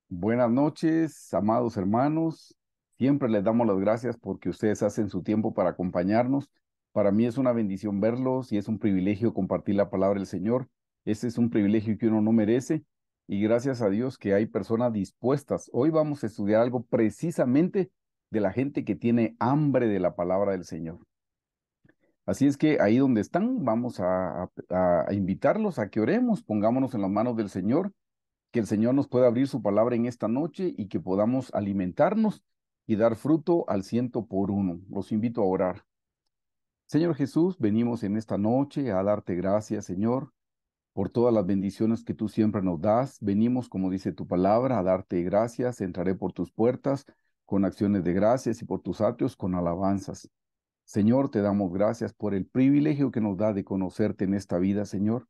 Buenas noches, amados hermanos. Siempre les damos las gracias porque ustedes hacen su tiempo para acompañarnos. Para mí es una bendición verlos y es un privilegio compartir la palabra del Señor. Ese es un privilegio que uno no merece y gracias a Dios que hay personas dispuestas. Hoy vamos a estudiar algo precisamente de la gente que tiene hambre de la palabra del Señor. Así es que ahí donde están, vamos a invitarlos a que oremos, pongámonos en las manos del Señor, que el Señor nos pueda abrir su palabra en esta noche y que podamos alimentarnos y dar fruto al ciento por uno. Los invito a orar. Señor Jesús, venimos en esta noche a darte gracias, Señor, por todas las bendiciones que tú siempre nos das. Venimos, como dice tu palabra, a darte gracias. Entraré por tus puertas con acciones de gracias y por tus atrios con alabanzas. Señor, te damos gracias por el privilegio que nos da de conocerte en esta vida, Señor.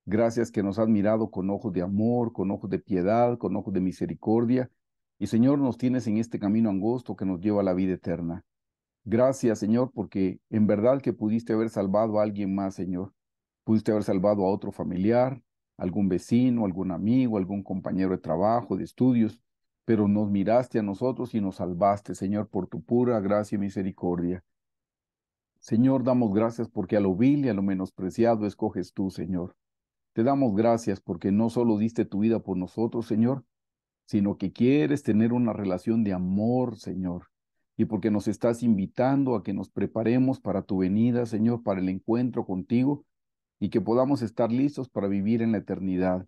Gracias que nos has mirado con ojos de amor, con ojos de piedad, con ojos de misericordia. Y Señor, nos tienes en este camino angosto que nos lleva a la vida eterna. Gracias, Señor, porque en verdad que pudiste haber salvado a alguien más, Señor. Pudiste haber salvado a otro familiar, algún vecino, algún amigo, algún compañero de trabajo, de estudios, pero nos miraste a nosotros y nos salvaste, Señor, por tu pura gracia y misericordia. Señor, damos gracias porque a lo vil y a lo menospreciado escoges tú, Señor. Te damos gracias porque no solo diste tu vida por nosotros, Señor, sino que quieres tener una relación de amor, Señor, y porque nos estás invitando a que nos preparemos para tu venida, Señor, para el encuentro contigo y que podamos estar listos para vivir en la eternidad.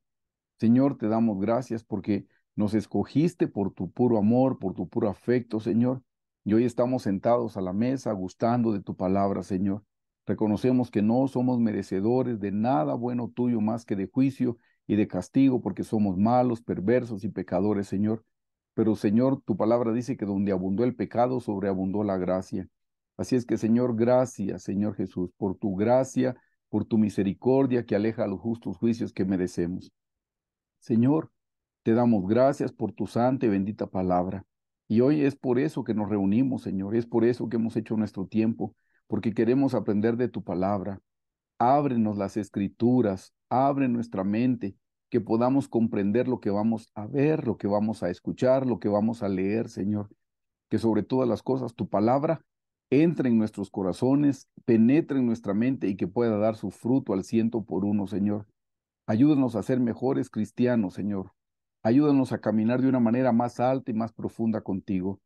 Señor, te damos gracias porque nos escogiste por tu puro amor, por tu puro afecto, Señor. Y hoy estamos sentados a la mesa gustando de tu palabra, Señor. Reconocemos que no somos merecedores de nada bueno tuyo más que de juicio y de castigo porque somos malos, perversos y pecadores, Señor. Pero, Señor, tu palabra dice que donde abundó el pecado, sobreabundó la gracia. Así es que, Señor, gracias, Señor Jesús, por tu gracia, por tu misericordia que aleja los justos juicios que merecemos. Señor, te damos gracias por tu santa y bendita palabra. Y hoy es por eso que nos reunimos, Señor, es por eso que hemos hecho nuestro tiempo, porque queremos aprender de tu palabra. Ábrenos las escrituras, abre nuestra mente, que podamos comprender lo que vamos a ver, lo que vamos a escuchar, lo que vamos a leer, Señor. Que sobre todas las cosas tu palabra entre en nuestros corazones, penetre en nuestra mente y que pueda dar su fruto al ciento por uno, Señor. Ayúdanos a ser mejores cristianos, Señor. Ayúdanos a caminar de una manera más alta y más profunda contigo.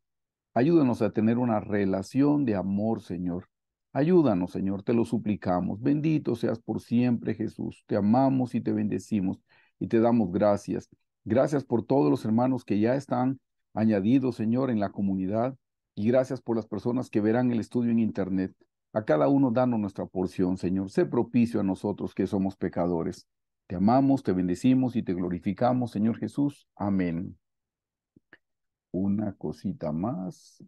Ayúdanos a tener una relación de amor, Señor. Ayúdanos, Señor, te lo suplicamos. Bendito seas por siempre, Jesús. Te amamos y te bendecimos y te damos gracias. Gracias por todos los hermanos que ya están añadidos, Señor, en la comunidad y gracias por las personas que verán el estudio en internet. A cada uno danos nuestra porción, Señor. Sé propicio a nosotros que somos pecadores. Te amamos, te bendecimos y te glorificamos, Señor Jesús. Amén. Una cosita más.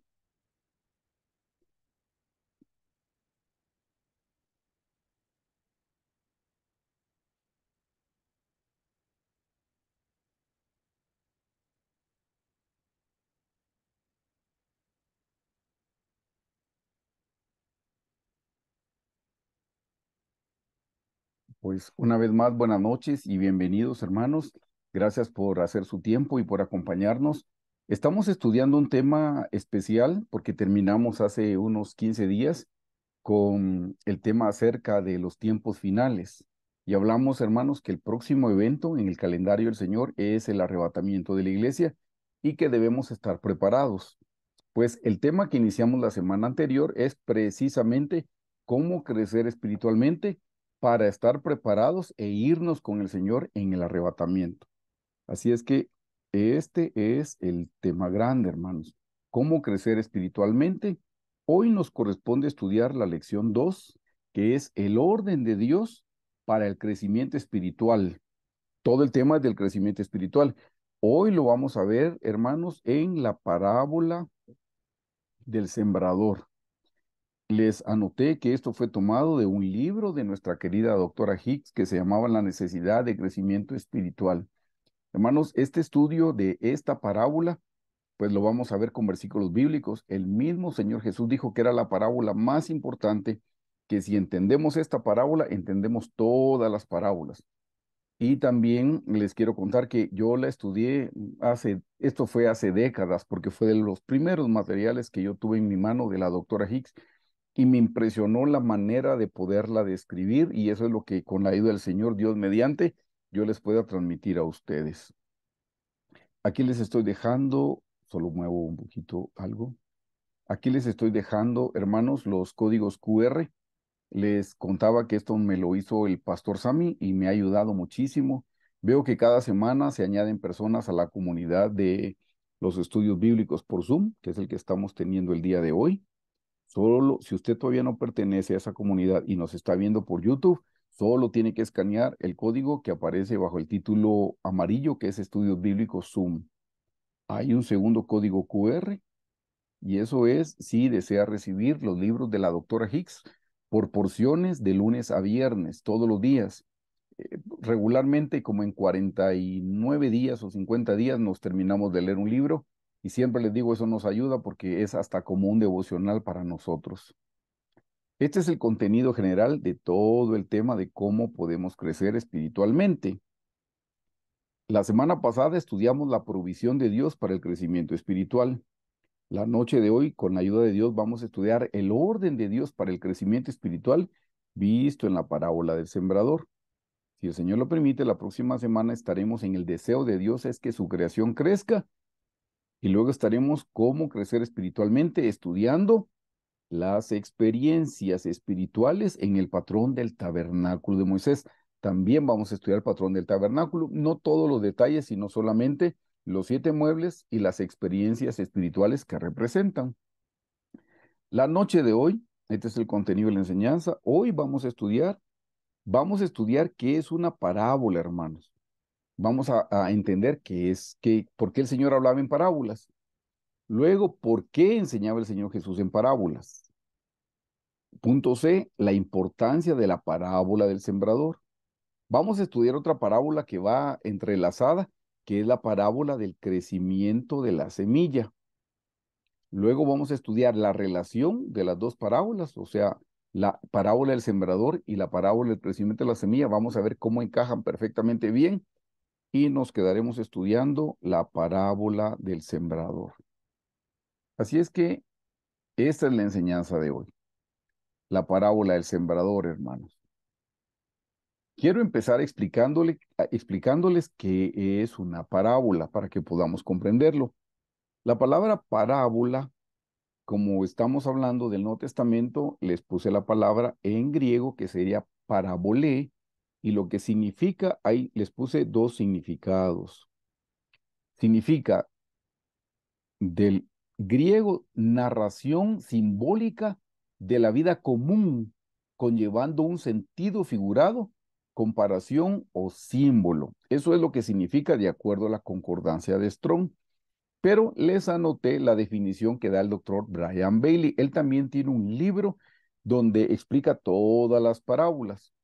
Pues una vez más, buenas noches y bienvenidos, hermanos. Gracias por hacer su tiempo y por acompañarnos. Estamos estudiando un tema especial porque terminamos hace unos 15 días con el tema acerca de los tiempos finales. Y hablamos, hermanos, que el próximo evento en el calendario del Señor es el arrebatamiento de la iglesia y que debemos estar preparados. Pues el tema que iniciamos la semana anterior es precisamente cómo crecer espiritualmente para estar preparados e irnos con el Señor en el arrebatamiento. Así es que este es el tema grande, hermanos. ¿Cómo crecer espiritualmente? Hoy nos corresponde estudiar la lección 2, que es el orden de Dios para el crecimiento espiritual. Todo el tema es del crecimiento espiritual. Hoy lo vamos a ver, hermanos, en la parábola del sembrador. Les anoté que esto fue tomado de un libro de nuestra querida doctora Hicks que se llamaba La necesidad de crecimiento espiritual. Hermanos, este estudio de esta parábola, pues lo vamos a ver con versículos bíblicos. El mismo Señor Jesús dijo que era la parábola más importante, que si entendemos esta parábola, entendemos todas las parábolas. Y también les quiero contar que yo la estudié esto fue hace décadas, porque fue de los primeros materiales que yo tuve en mi mano de la doctora Hicks, y me impresionó la manera de poderla describir, y eso es lo que con la ayuda del Señor, Dios mediante, yo les pueda transmitir a ustedes. Aquí les estoy dejando, solo muevo un poquito algo. Aquí les estoy dejando, hermanos, los códigos QR. Les contaba que esto me lo hizo el pastor Sammy y me ha ayudado muchísimo. Veo que cada semana se añaden personas a la comunidad de los estudios bíblicos por Zoom, que es el que estamos teniendo el día de hoy. Solo si usted todavía no pertenece a esa comunidad y nos está viendo por YouTube, solo tiene que escanear el código que aparece bajo el título amarillo, que es Estudios Bíblicos Zoom. Hay un segundo código QR y eso es si desea recibir los libros de la doctora Hicks por porciones de lunes a viernes, todos los días. Regularmente, como en 49 días o 50 días, nos terminamos de leer un libro y siempre les digo, eso nos ayuda porque es hasta como un devocional para nosotros. Este es el contenido general de todo el tema de cómo podemos crecer espiritualmente. La semana pasada estudiamos la provisión de Dios para el crecimiento espiritual. La noche de hoy, con la ayuda de Dios, vamos a estudiar el orden de Dios para el crecimiento espiritual visto en la parábola del sembrador. Si el Señor lo permite, la próxima semana estaremos en el deseo de Dios es que su creación crezca y luego estaremos cómo crecer espiritualmente estudiando las experiencias espirituales en el patrón del tabernáculo de Moisés. También vamos a estudiar el patrón del tabernáculo, no todos los detalles, sino solamente los 7 muebles y las experiencias espirituales que representan. La noche de hoy, este es el contenido de la enseñanza. Hoy vamos a estudiar qué es una parábola, hermanos. Vamos a entender por qué el Señor hablaba en parábolas. Luego, por qué enseñaba el Señor Jesús en parábolas. Punto C, la importancia de la parábola del sembrador. Vamos a estudiar otra parábola que va entrelazada, que es la parábola del crecimiento de la semilla. Luego vamos a estudiar la relación de las dos parábolas, o sea, la parábola del sembrador y la parábola del crecimiento de la semilla. Vamos a ver cómo encajan perfectamente bien y nos quedaremos estudiando la parábola del sembrador. Así es que esta es la enseñanza de hoy, la parábola del sembrador, hermanos. Quiero empezar explicándoles qué es una parábola para que podamos comprenderlo. La palabra parábola, como estamos hablando del Nuevo Testamento, les puse la palabra en griego que sería parabolé y lo que significa, ahí les puse dos significados. Significa del griego narración simbólica de la vida común, conllevando un sentido figurado, comparación o símbolo. Eso es lo que significa de acuerdo a la concordancia de Strong. Pero les anoté la definición que da el doctor Brian Bailey. Él también tiene un libro donde explica todas las parábolas.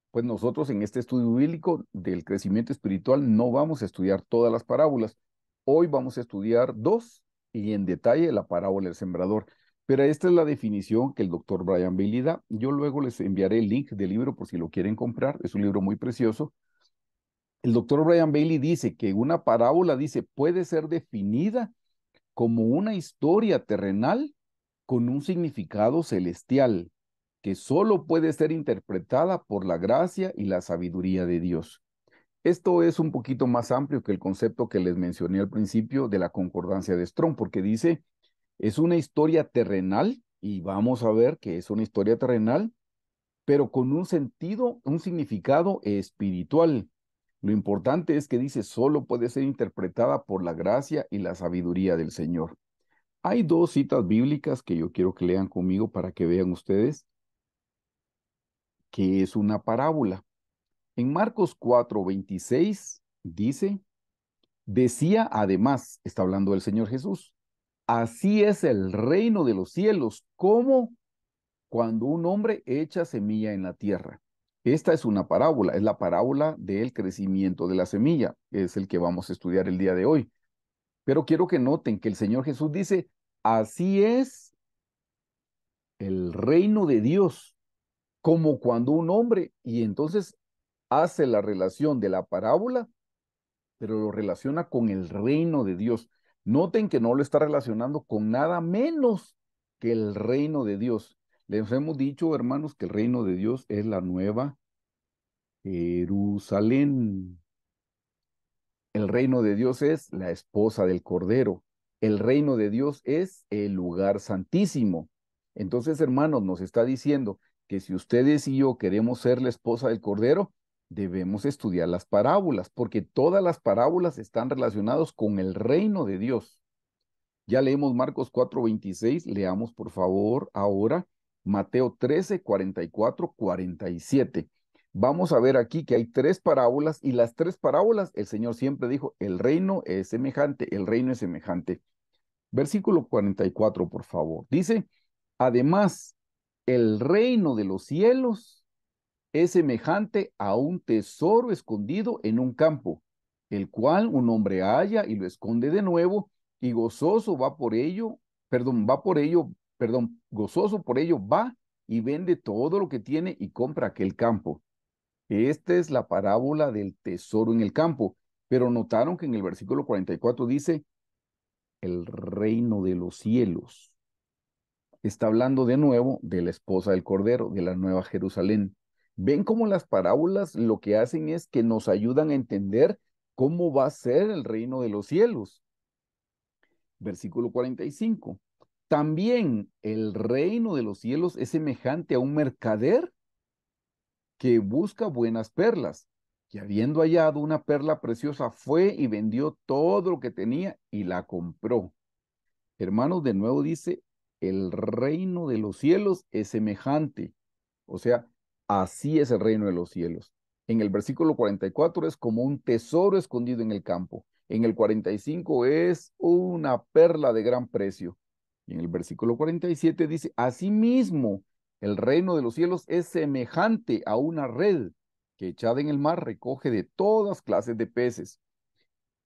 Pues nosotros en este estudio bíblico del crecimiento espiritual no vamos a estudiar todas las parábolas. Hoy vamos a estudiar dos y en detalle la parábola del sembrador. Pero esta es la definición que el doctor Brian Bailey da. Yo luego les enviaré el link del libro por si lo quieren comprar. Es un libro muy precioso. El doctor Brian Bailey dice que una parábola, dice, puede ser definida como una historia terrenal con un significado celestial que solo puede ser interpretada por la gracia y la sabiduría de Dios. Esto es un poquito más amplio que el concepto que les mencioné al principio de la concordancia de Strong, porque dice, es una historia terrenal, y vamos a ver que es una historia terrenal, pero con un sentido, un significado espiritual. Lo importante es que dice, solo puede ser interpretada por la gracia y la sabiduría del Señor. Hay dos citas bíblicas que yo quiero que lean conmigo para que vean ustedes que es una parábola. En Marcos 4:26 dice, decía además, está hablando del Señor Jesús, así es el reino de los cielos, como cuando un hombre echa semilla en la tierra. Esta es una parábola, es la parábola del crecimiento de la semilla, es el que vamos a estudiar el día de hoy. Pero quiero que noten que el Señor Jesús dice, así es el reino de Dios como cuando un hombre, y entonces hace la relación de la parábola, pero lo relaciona con el reino de Dios. Noten que no lo está relacionando con nada menos que el reino de Dios. Les hemos dicho, hermanos, que el reino de Dios es la nueva Jerusalén. El reino de Dios es la esposa del Cordero. El reino de Dios es el lugar santísimo. Entonces, hermanos, nos está diciendo que si ustedes y yo queremos ser la esposa del Cordero, debemos estudiar las parábolas, porque todas las parábolas están relacionadas con el reino de Dios. Ya leemos Marcos 4:26, leamos por favor ahora Mateo 13:44-47. Vamos a ver aquí que hay tres parábolas y las tres parábolas el Señor siempre dijo, el reino es semejante, el reino es semejante. Versículo 44, por favor. Dice, además, el reino de los cielos es semejante a un tesoro escondido en un campo, el cual un hombre halla y lo esconde de nuevo, y gozoso va por ello, gozoso por ello va y vende todo lo que tiene y compra aquel campo. Esta es la parábola del tesoro en el campo, pero notaron que en el versículo 44 dice, el reino de los cielos. Está hablando de nuevo de la esposa del Cordero, de la Nueva Jerusalén. Ven cómo las parábolas lo que hacen es que nos ayudan a entender cómo va a ser el reino de los cielos. Versículo 45. También el reino de los cielos es semejante a un mercader que busca buenas perlas, que habiendo hallado una perla preciosa fue y vendió todo lo que tenía y la compró. Hermanos, de nuevo dice, el reino de los cielos es semejante. O sea, así es el reino de los cielos. En el versículo 44 es como un tesoro escondido en el campo. En el 45 es una perla de gran precio. Y en el versículo 47 dice, asimismo, el reino de los cielos es semejante a una red que echada en el mar recoge de todas clases de peces.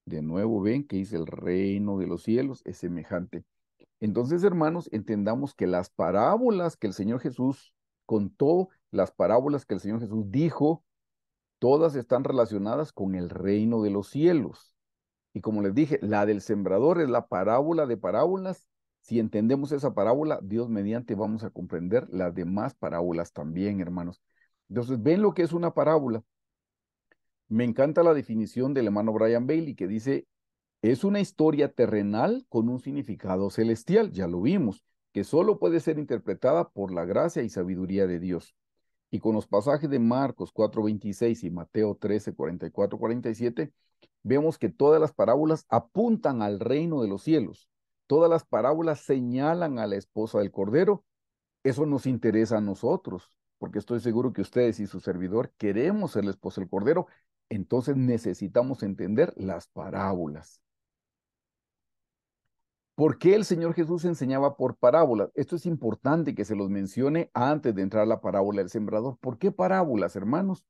De nuevo ven que dice el reino de los cielos es semejante. Entonces, hermanos, entendamos que las parábolas que el Señor Jesús contó, las parábolas que el Señor Jesús dijo, todas están relacionadas con el reino de los cielos. Y como les dije, la del sembrador es la parábola de parábolas. Si entendemos esa parábola, Dios mediante vamos a comprender las demás parábolas también, hermanos. Entonces, ven lo que es una parábola. Me encanta la definición del hermano Brian Bailey que dice es una historia terrenal con un significado celestial, ya lo vimos, que solo puede ser interpretada por la gracia y sabiduría de Dios. Y con los pasajes de Marcos 4:26 y Mateo 13:44-47, vemos que todas las parábolas apuntan al reino de los cielos. Todas las parábolas señalan a la esposa del Cordero. Eso nos interesa a nosotros, porque estoy seguro que ustedes y su servidor queremos ser la esposa del Cordero. Entonces necesitamos entender las parábolas. ¿Por qué el Señor Jesús enseñaba por parábolas? Esto es importante que se los mencione antes de entrar a la parábola del sembrador. ¿Por qué parábolas, hermanos?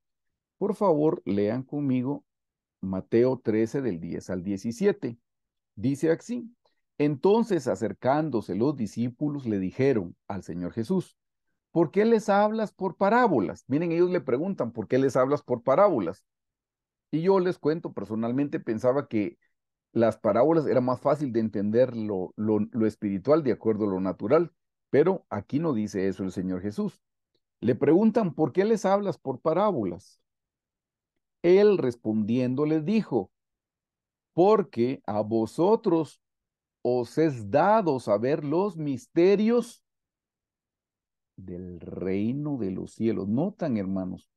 Por favor, lean conmigo Mateo 13 del 10 al 17. Dice así, entonces acercándose los discípulos le dijeron al Señor Jesús, ¿por qué les hablas por parábolas? Miren, ellos le preguntan, ¿por qué les hablas por parábolas? Y yo les cuento, personalmente pensaba que las parábolas era más fácil de entender lo espiritual de acuerdo a lo natural, pero aquí no dice eso el Señor Jesús. Le preguntan, ¿por qué les hablas por parábolas? Él respondiendo les dijo, porque a vosotros os es dado saber los misterios del reino de los cielos. Notan, hermanos,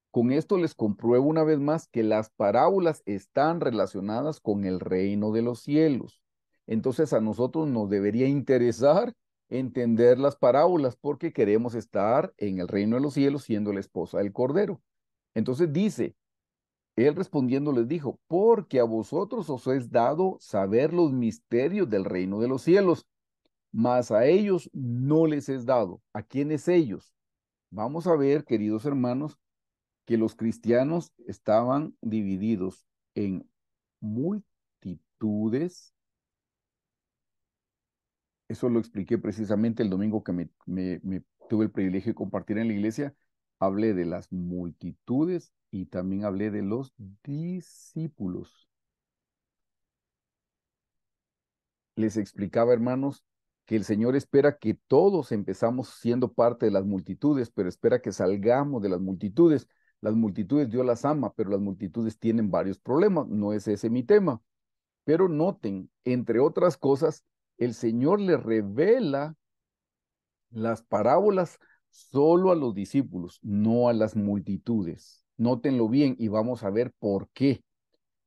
con esto les compruebo una vez más que las parábolas están relacionadas con el reino de los cielos. Entonces a nosotros nos debería interesar entender las parábolas porque queremos estar en el reino de los cielos siendo la esposa del Cordero. Entonces dice, él respondiendo les dijo, porque a vosotros os es dado saber los misterios del reino de los cielos, mas a ellos no les es dado. ¿A quiénes ellos? Vamos a ver, queridos hermanos, que los cristianos estaban divididos en multitudes. Eso lo expliqué precisamente el domingo que me tuve el privilegio de compartir en la iglesia. Hablé de las multitudes y también hablé de los discípulos. Les explicaba, hermanos, que el Señor espera que todos empezamos siendo parte de las multitudes, pero espera que salgamos de las multitudes. Las multitudes Dios las ama, pero las multitudes tienen varios problemas. No es ese mi tema. Pero noten, entre otras cosas, el Señor le revela las parábolas solo a los discípulos, no a las multitudes. Nótenlo bien y vamos a ver por qué.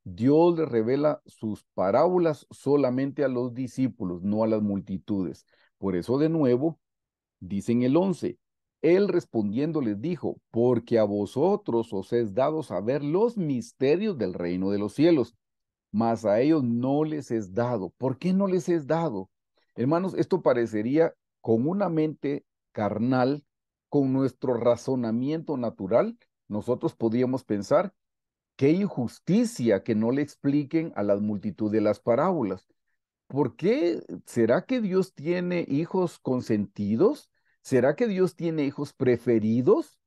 Dios le revela sus parábolas solamente a los discípulos, no a las multitudes. Por eso, de nuevo, dice en el 11, Él respondiendo les dijo, porque a vosotros os es dado saber los misterios del reino de los cielos, mas a ellos no les es dado. ¿Por qué no les es dado? Hermanos, esto parecería con una mente carnal, con nuestro razonamiento natural, nosotros podríamos pensar, qué injusticia que no le expliquen a la multitud de las parábolas. ¿Por qué? ¿Será que Dios tiene hijos consentidos? ¿Será que Dios tiene hijos preferidos?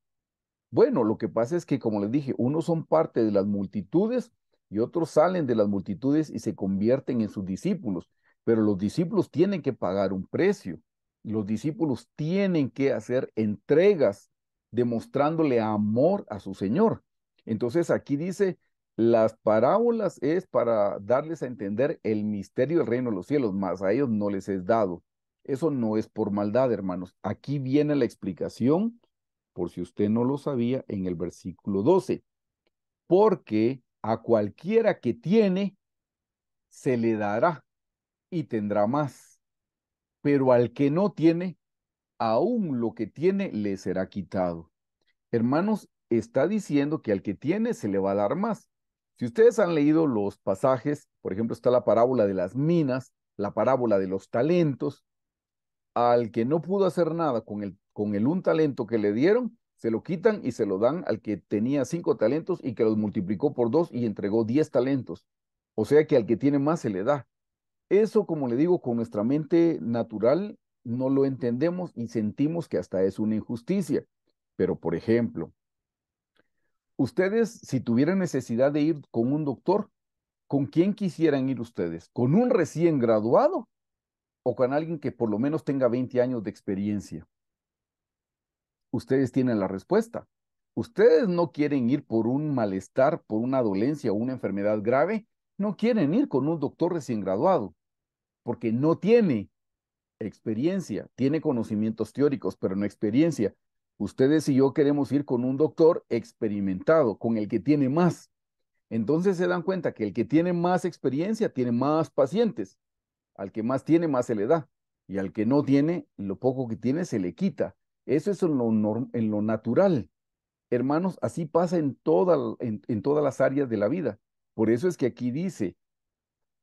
Bueno, lo que pasa es que, como les dije, unos son parte de las multitudes y otros salen de las multitudes y se convierten en sus discípulos. Pero los discípulos tienen que pagar un precio. Los discípulos tienen que hacer entregas demostrándole amor a su Señor. Entonces aquí dice, las parábolas es para darles a entender el misterio del reino de los cielos, mas a ellos no les es dado. Eso no es por maldad, hermanos. Aquí viene la explicación por si usted no lo sabía, en el versículo 12, porque a cualquiera que tiene, se le dará y tendrá más, pero al que no tiene, aún lo que tiene le será quitado. Hermanos, está diciendo que al que tiene se le va a dar más. Si ustedes han leído los pasajes, por ejemplo, está la parábola de las minas, la parábola de los talentos, al que no pudo hacer nada con el un talento que le dieron, se lo quitan y se lo dan al que tenía 5 talentos y que los multiplicó por 2 y entregó 10 talentos. O sea que al que tiene más se le da. Eso, como le digo, con nuestra mente natural no lo entendemos y sentimos que hasta es una injusticia. Pero, por ejemplo, ustedes, si tuvieran necesidad de ir con un doctor, ¿con quién quisieran ir ustedes? ¿Con un recién graduado o con alguien que por lo menos tenga 20 años de experiencia? Ustedes tienen la respuesta. Ustedes no quieren ir por un malestar, por una dolencia o una enfermedad grave, no quieren ir con un doctor recién graduado, porque no tiene experiencia, tiene conocimientos teóricos, pero no experiencia. Ustedes y yo queremos ir con un doctor experimentado, con el que tiene más. Entonces se dan cuenta que el que tiene más experiencia tiene más pacientes. Al que más tiene, más se le da. Y al que no tiene, lo poco que tiene se le quita. Eso es en lo natural. Hermanos, así pasa en todas las áreas de la vida. Por eso es que aquí dice,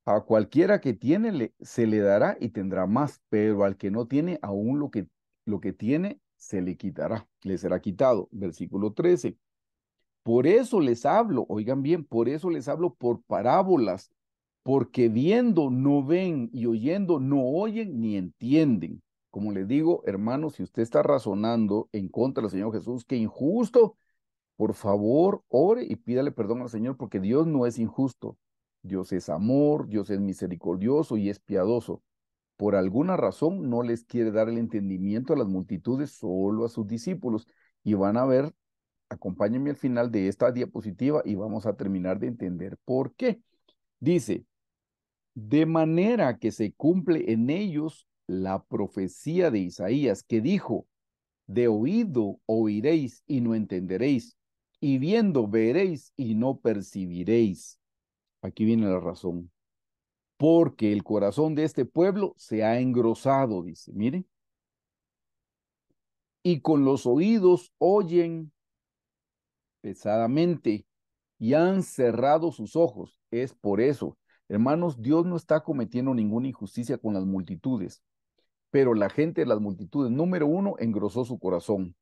a cualquiera que tiene se le dará y tendrá más, pero al que no tiene, aún lo que tiene se le quitará, le será quitado. Versículo 13. Por eso les hablo, oigan bien, por eso les hablo por parábolas, porque viendo no ven y oyendo no oyen ni entienden. Como les digo, hermanos, si usted está razonando en contra del Señor Jesús, que injusto, por favor, ore y pídale perdón al Señor, porque Dios no es injusto. Dios es amor, Dios es misericordioso y es piadoso. Por alguna razón no les quiere dar el entendimiento a las multitudes, solo a sus discípulos. Y van a ver, acompáñenme al final de esta diapositiva y vamos a terminar de entender por qué. Dice, de manera que se cumple en ellos la profecía de Isaías que dijo, de oído oiréis y no entenderéis, y viendo veréis y no percibiréis. Aquí viene la razón. Porque el corazón de este pueblo se ha engrosado, dice, miren, y con los oídos oyen pesadamente y han cerrado sus ojos. Es por eso, hermanos, Dios no está cometiendo ninguna injusticia con las multitudes, pero la gente de las multitudes, número uno, engrosó su corazón.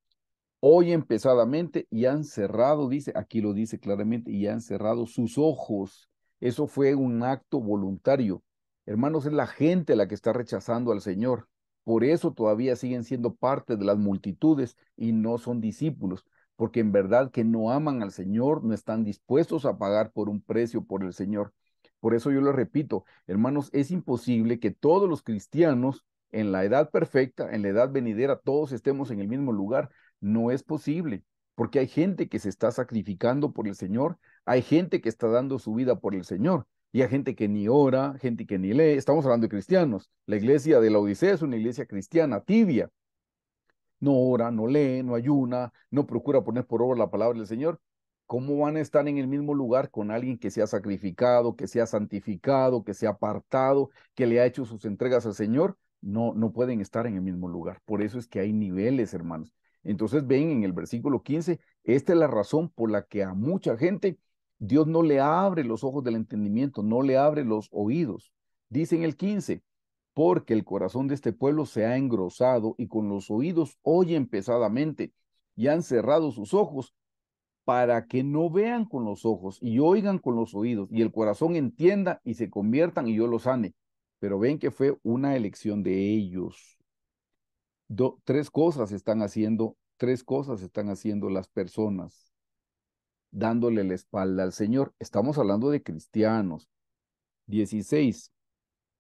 Oyen pesadamente y han cerrado, dice, aquí lo dice claramente, y han cerrado sus ojos. Eso fue un acto voluntario. Hermanos, es la gente la que está rechazando al Señor. Por eso todavía siguen siendo parte de las multitudes y no son discípulos, porque en verdad que no aman al Señor, no están dispuestos a pagar por un precio por el Señor. Por eso yo les repito, hermanos, es imposible que todos los cristianos en la edad perfecta, en la edad venidera, todos estemos en el mismo lugar. No es posible, porque hay gente que se está sacrificando por el Señor, hay gente que está dando su vida por el Señor, y hay gente que ni ora, gente que ni lee. Estamos hablando de cristianos. La iglesia de la Odisea es una iglesia cristiana tibia. No ora, no lee, no ayuna, no procura poner por obra la palabra del Señor. ¿Cómo van a estar en el mismo lugar con alguien que se ha sacrificado, que se ha santificado, que se ha apartado, que le ha hecho sus entregas al Señor? No, no pueden estar en el mismo lugar. Por eso es que hay niveles, hermanos. Entonces ven en el versículo 15, esta es la razón por la que a mucha gente Dios no le abre los ojos del entendimiento, no le abre los oídos. Dice en el 15, porque el corazón de este pueblo se ha engrosado y con los oídos oyen pesadamente y han cerrado sus ojos para que no vean con los ojos y oigan con los oídos y el corazón entienda y se conviertan y yo los sane. Pero ven que fue una elección de ellos. Tres cosas están haciendo las personas, dándole la espalda al Señor. Estamos hablando de cristianos. 16.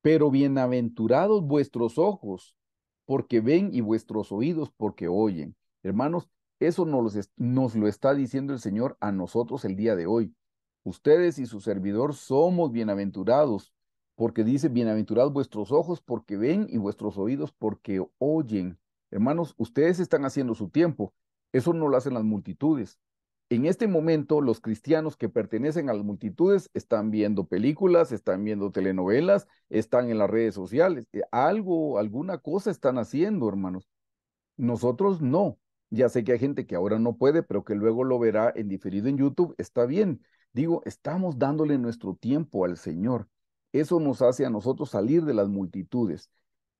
Pero bienaventurados vuestros ojos, porque ven, y vuestros oídos, porque oyen. Hermanos, eso nos lo está diciendo el Señor a nosotros el día de hoy. Ustedes y su servidor somos bienaventurados, porque dice, bienaventurados vuestros ojos, porque ven, y vuestros oídos, porque oyen. Hermanos, ustedes están haciendo su tiempo. Eso no lo hacen las multitudes. En este momento, los cristianos que pertenecen a las multitudes están viendo películas, están viendo telenovelas, están en las redes sociales. Alguna cosa están haciendo, hermanos. Nosotros no. Ya sé que hay gente que ahora no puede, pero que luego lo verá en diferido en YouTube. Está bien. Digo, estamos dándole nuestro tiempo al Señor. Eso nos hace a nosotros salir de las multitudes.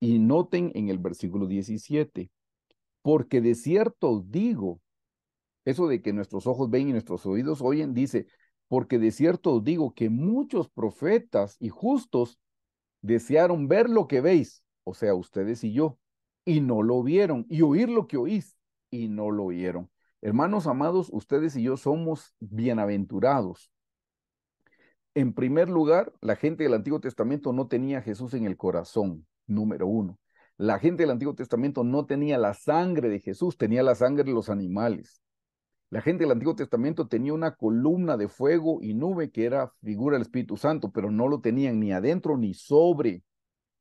Y noten en el versículo 17, porque de cierto os digo, eso de que nuestros ojos ven y nuestros oídos oyen, dice, porque de cierto os digo que muchos profetas y justos desearon ver lo que veis, o sea, ustedes y yo, y no lo vieron, y oír lo que oís, y no lo oyeron. Hermanos amados, ustedes y yo somos bienaventurados. En primer lugar, la gente del Antiguo Testamento no tenía a Jesús en el corazón, número uno. La gente del Antiguo Testamento no tenía la sangre de Jesús, tenía la sangre de los animales. La gente del Antiguo Testamento tenía una columna de fuego y nube que era figura del Espíritu Santo, pero no lo tenían ni adentro ni sobre.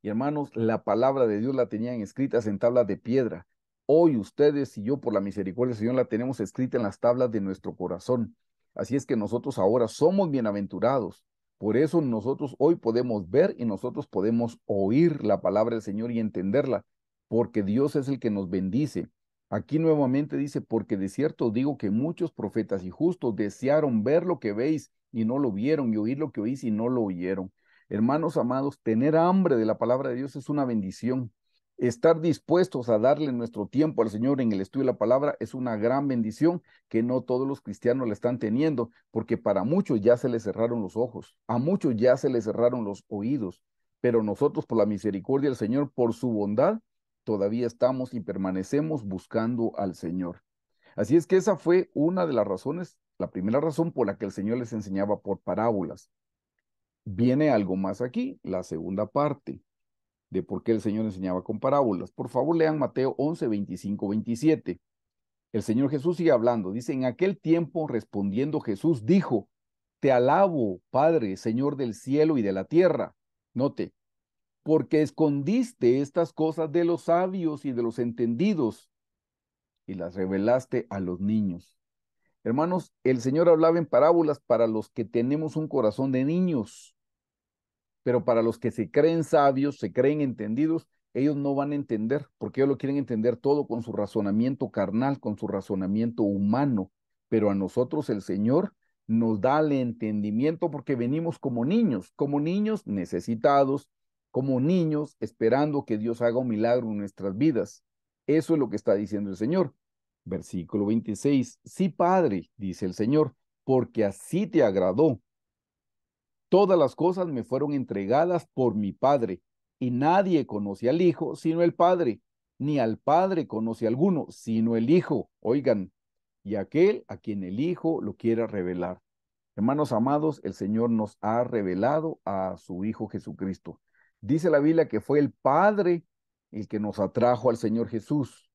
Y hermanos, la palabra de Dios la tenían escritas en tablas de piedra. Hoy ustedes y yo, por la misericordia del Señor, la tenemos escrita en las tablas de nuestro corazón. Así es que nosotros ahora somos bienaventurados. Por eso nosotros hoy podemos ver y nosotros podemos oír la palabra del Señor y entenderla, porque Dios es el que nos bendice. Aquí nuevamente dice, porque de cierto digo que muchos profetas y justos desearon ver lo que veis y no lo vieron, y oír lo que oís y no lo oyeron. Hermanos amados, tener hambre de la palabra de Dios es una bendición. Estar dispuestos a darle nuestro tiempo al Señor en el estudio de la palabra es una gran bendición que no todos los cristianos la están teniendo, porque para muchos ya se les cerraron los ojos, a muchos ya se les cerraron los oídos, pero nosotros por la misericordia del Señor, por su bondad, todavía estamos y permanecemos buscando al Señor. Así es que esa fue una de las razones, la primera razón por la que el Señor les enseñaba por parábolas. Viene algo más aquí, la segunda parte de por qué el Señor enseñaba con parábolas. Por favor, lean Mateo 11, 25, 27. El Señor Jesús sigue hablando. Dice, en aquel tiempo respondiendo Jesús dijo, te alabo, Padre, Señor del cielo y de la tierra. Note, porque escondiste estas cosas de los sabios y de los entendidos y las revelaste a los niños. Hermanos, el Señor hablaba en parábolas para los que tenemos un corazón de niños. Pero para los que se creen sabios, se creen entendidos, ellos no van a entender, porque ellos lo quieren entender todo con su razonamiento carnal, con su razonamiento humano. Pero a nosotros el Señor nos da el entendimiento porque venimos como niños necesitados, como niños esperando que Dios haga un milagro en nuestras vidas. Eso es lo que está diciendo el Señor. Versículo 26. Sí, Padre, dice el Señor, porque así te agradó. Todas las cosas me fueron entregadas por mi Padre, y nadie conoce al Hijo sino el Padre, ni al Padre conoce alguno sino el Hijo. Oigan, y aquel a quien el Hijo lo quiera revelar. Hermanos amados, el Señor nos ha revelado a su Hijo Jesucristo. Dice la Biblia que fue el Padre el que nos atrajo al Señor Jesús.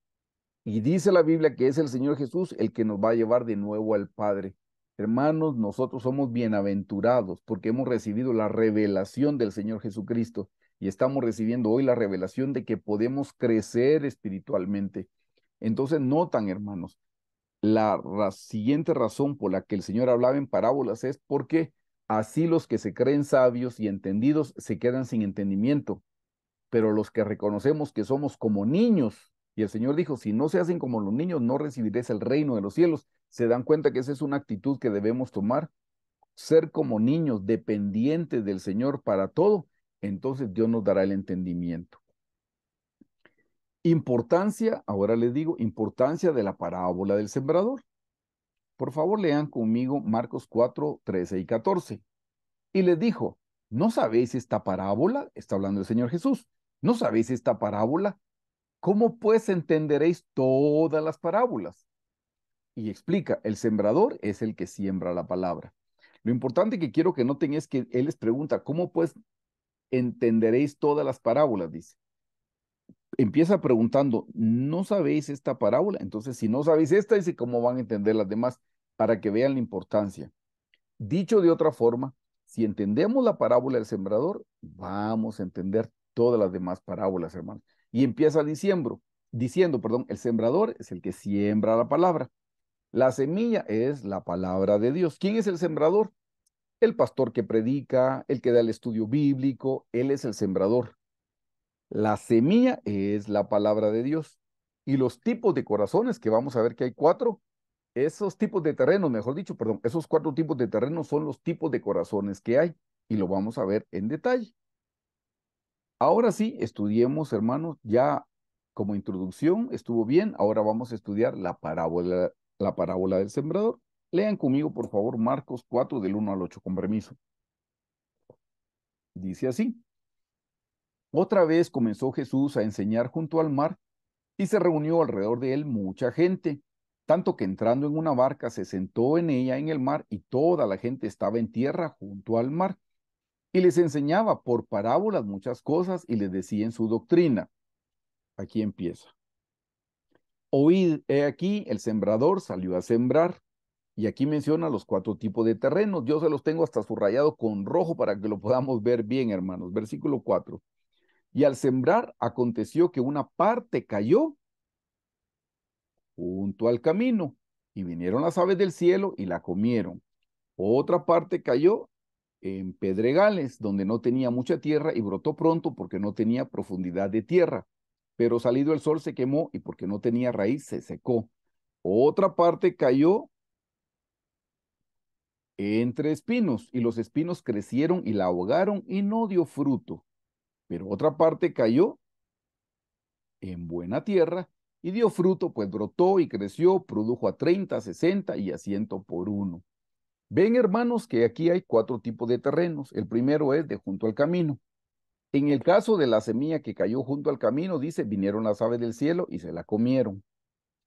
Y dice la Biblia que es el Señor Jesús el que nos va a llevar de nuevo al Padre. Hermanos, nosotros somos bienaventurados porque hemos recibido la revelación del Señor Jesucristo y estamos recibiendo hoy la revelación de que podemos crecer espiritualmente. Entonces, notan, hermanos, la siguiente razón por la que el Señor hablaba en parábolas es porque así los que se creen sabios y entendidos se quedan sin entendimiento, pero los que reconocemos que somos como niños, y el Señor dijo, si no se hacen como los niños, no recibiréis el reino de los cielos, se dan cuenta que esa es una actitud que debemos tomar, ser como niños dependientes del Señor para todo, entonces Dios nos dará el entendimiento. Importancia, ahora les digo, importancia de la parábola del sembrador. Por favor, lean conmigo Marcos 4, 13 y 14. Y les dijo, ¿no sabéis esta parábola? Está hablando el Señor Jesús. ¿No sabéis esta parábola? ¿Cómo pues entenderéis todas las parábolas? Y explica, el sembrador es el que siembra la palabra. Lo importante que quiero que noten es que Él les pregunta, ¿cómo pues entenderéis todas las parábolas? Dice. Empieza preguntando, ¿no sabéis esta parábola? Entonces, si no sabéis esta, dice, ¿cómo van a entender las demás? Para que vean la importancia. Dicho de otra forma, si entendemos la parábola del sembrador, vamos a entender todas las demás parábolas, hermanos. Y empieza diciendo, el sembrador es el que siembra la palabra. La semilla es la palabra de Dios. ¿Quién es el sembrador? El pastor que predica, el que da el estudio bíblico, él es el sembrador. La semilla es la palabra de Dios. Y los tipos de corazones, que vamos a ver que hay cuatro, esos tipos de terrenos, mejor dicho, perdón, esos cuatro tipos de terrenos son los tipos de corazones que hay y lo vamos a ver en detalle. Ahora sí, estudiemos, hermanos, ya como introducción estuvo bien, ahora vamos a estudiar la parábola del sembrador. Lean conmigo, por favor, Marcos 4 del 1 al 8, con permiso. Dice así, otra vez comenzó Jesús a enseñar junto al mar y se reunió alrededor de él mucha gente, tanto que entrando en una barca se sentó en ella en el mar y toda la gente estaba en tierra junto al mar. Y les enseñaba por parábolas muchas cosas y les decía en su doctrina. Aquí empieza. Oíd, he aquí, el sembrador salió a sembrar. Y aquí menciona los cuatro tipos de terrenos. Yo se los tengo hasta subrayado con rojo para que lo podamos ver bien, hermanos. Versículo 4. Y al sembrar aconteció que una parte cayó junto al camino, y vinieron las aves del cielo y la comieron. Otra parte cayó en pedregales, donde no tenía mucha tierra y brotó pronto porque no tenía profundidad de tierra. Pero salido el sol se quemó y porque no tenía raíz se secó. Otra parte cayó entre espinos y los espinos crecieron y la ahogaron y no dio fruto. Pero otra parte cayó en buena tierra y dio fruto, pues brotó y creció, produjo a 30, 60 y a 100 por uno. Ven, hermanos, que aquí hay cuatro tipos de terrenos. El primero es de junto al camino. En el caso de la semilla que cayó junto al camino, dice, vinieron las aves del cielo y se la comieron.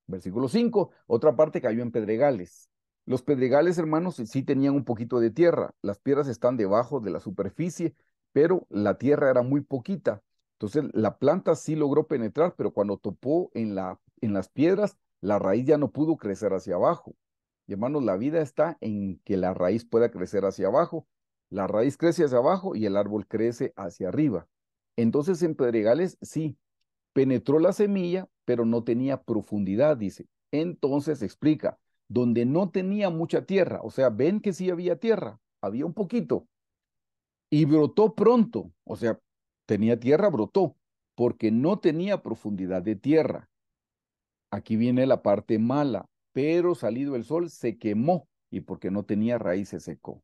Versículo 5, otra parte cayó en pedregales. Los pedregales, hermanos, sí tenían un poquito de tierra. Las piedras están debajo de la superficie, pero la tierra era muy poquita. Entonces, la planta sí logró penetrar, pero cuando topó en las piedras, la raíz ya no pudo crecer hacia abajo. Y hermanos, la vida está en que la raíz pueda crecer hacia abajo. La raíz crece hacia abajo y el árbol crece hacia arriba. Entonces, en pedregales, sí, penetró la semilla, pero no tenía profundidad, dice. Entonces explica, donde no tenía mucha tierra, o sea, ven que sí había tierra, había un poquito, y brotó pronto, o sea, tenía tierra, brotó, porque no tenía profundidad de tierra. Aquí viene la parte mala, pero salido el sol se quemó y porque no tenía raíz se secó.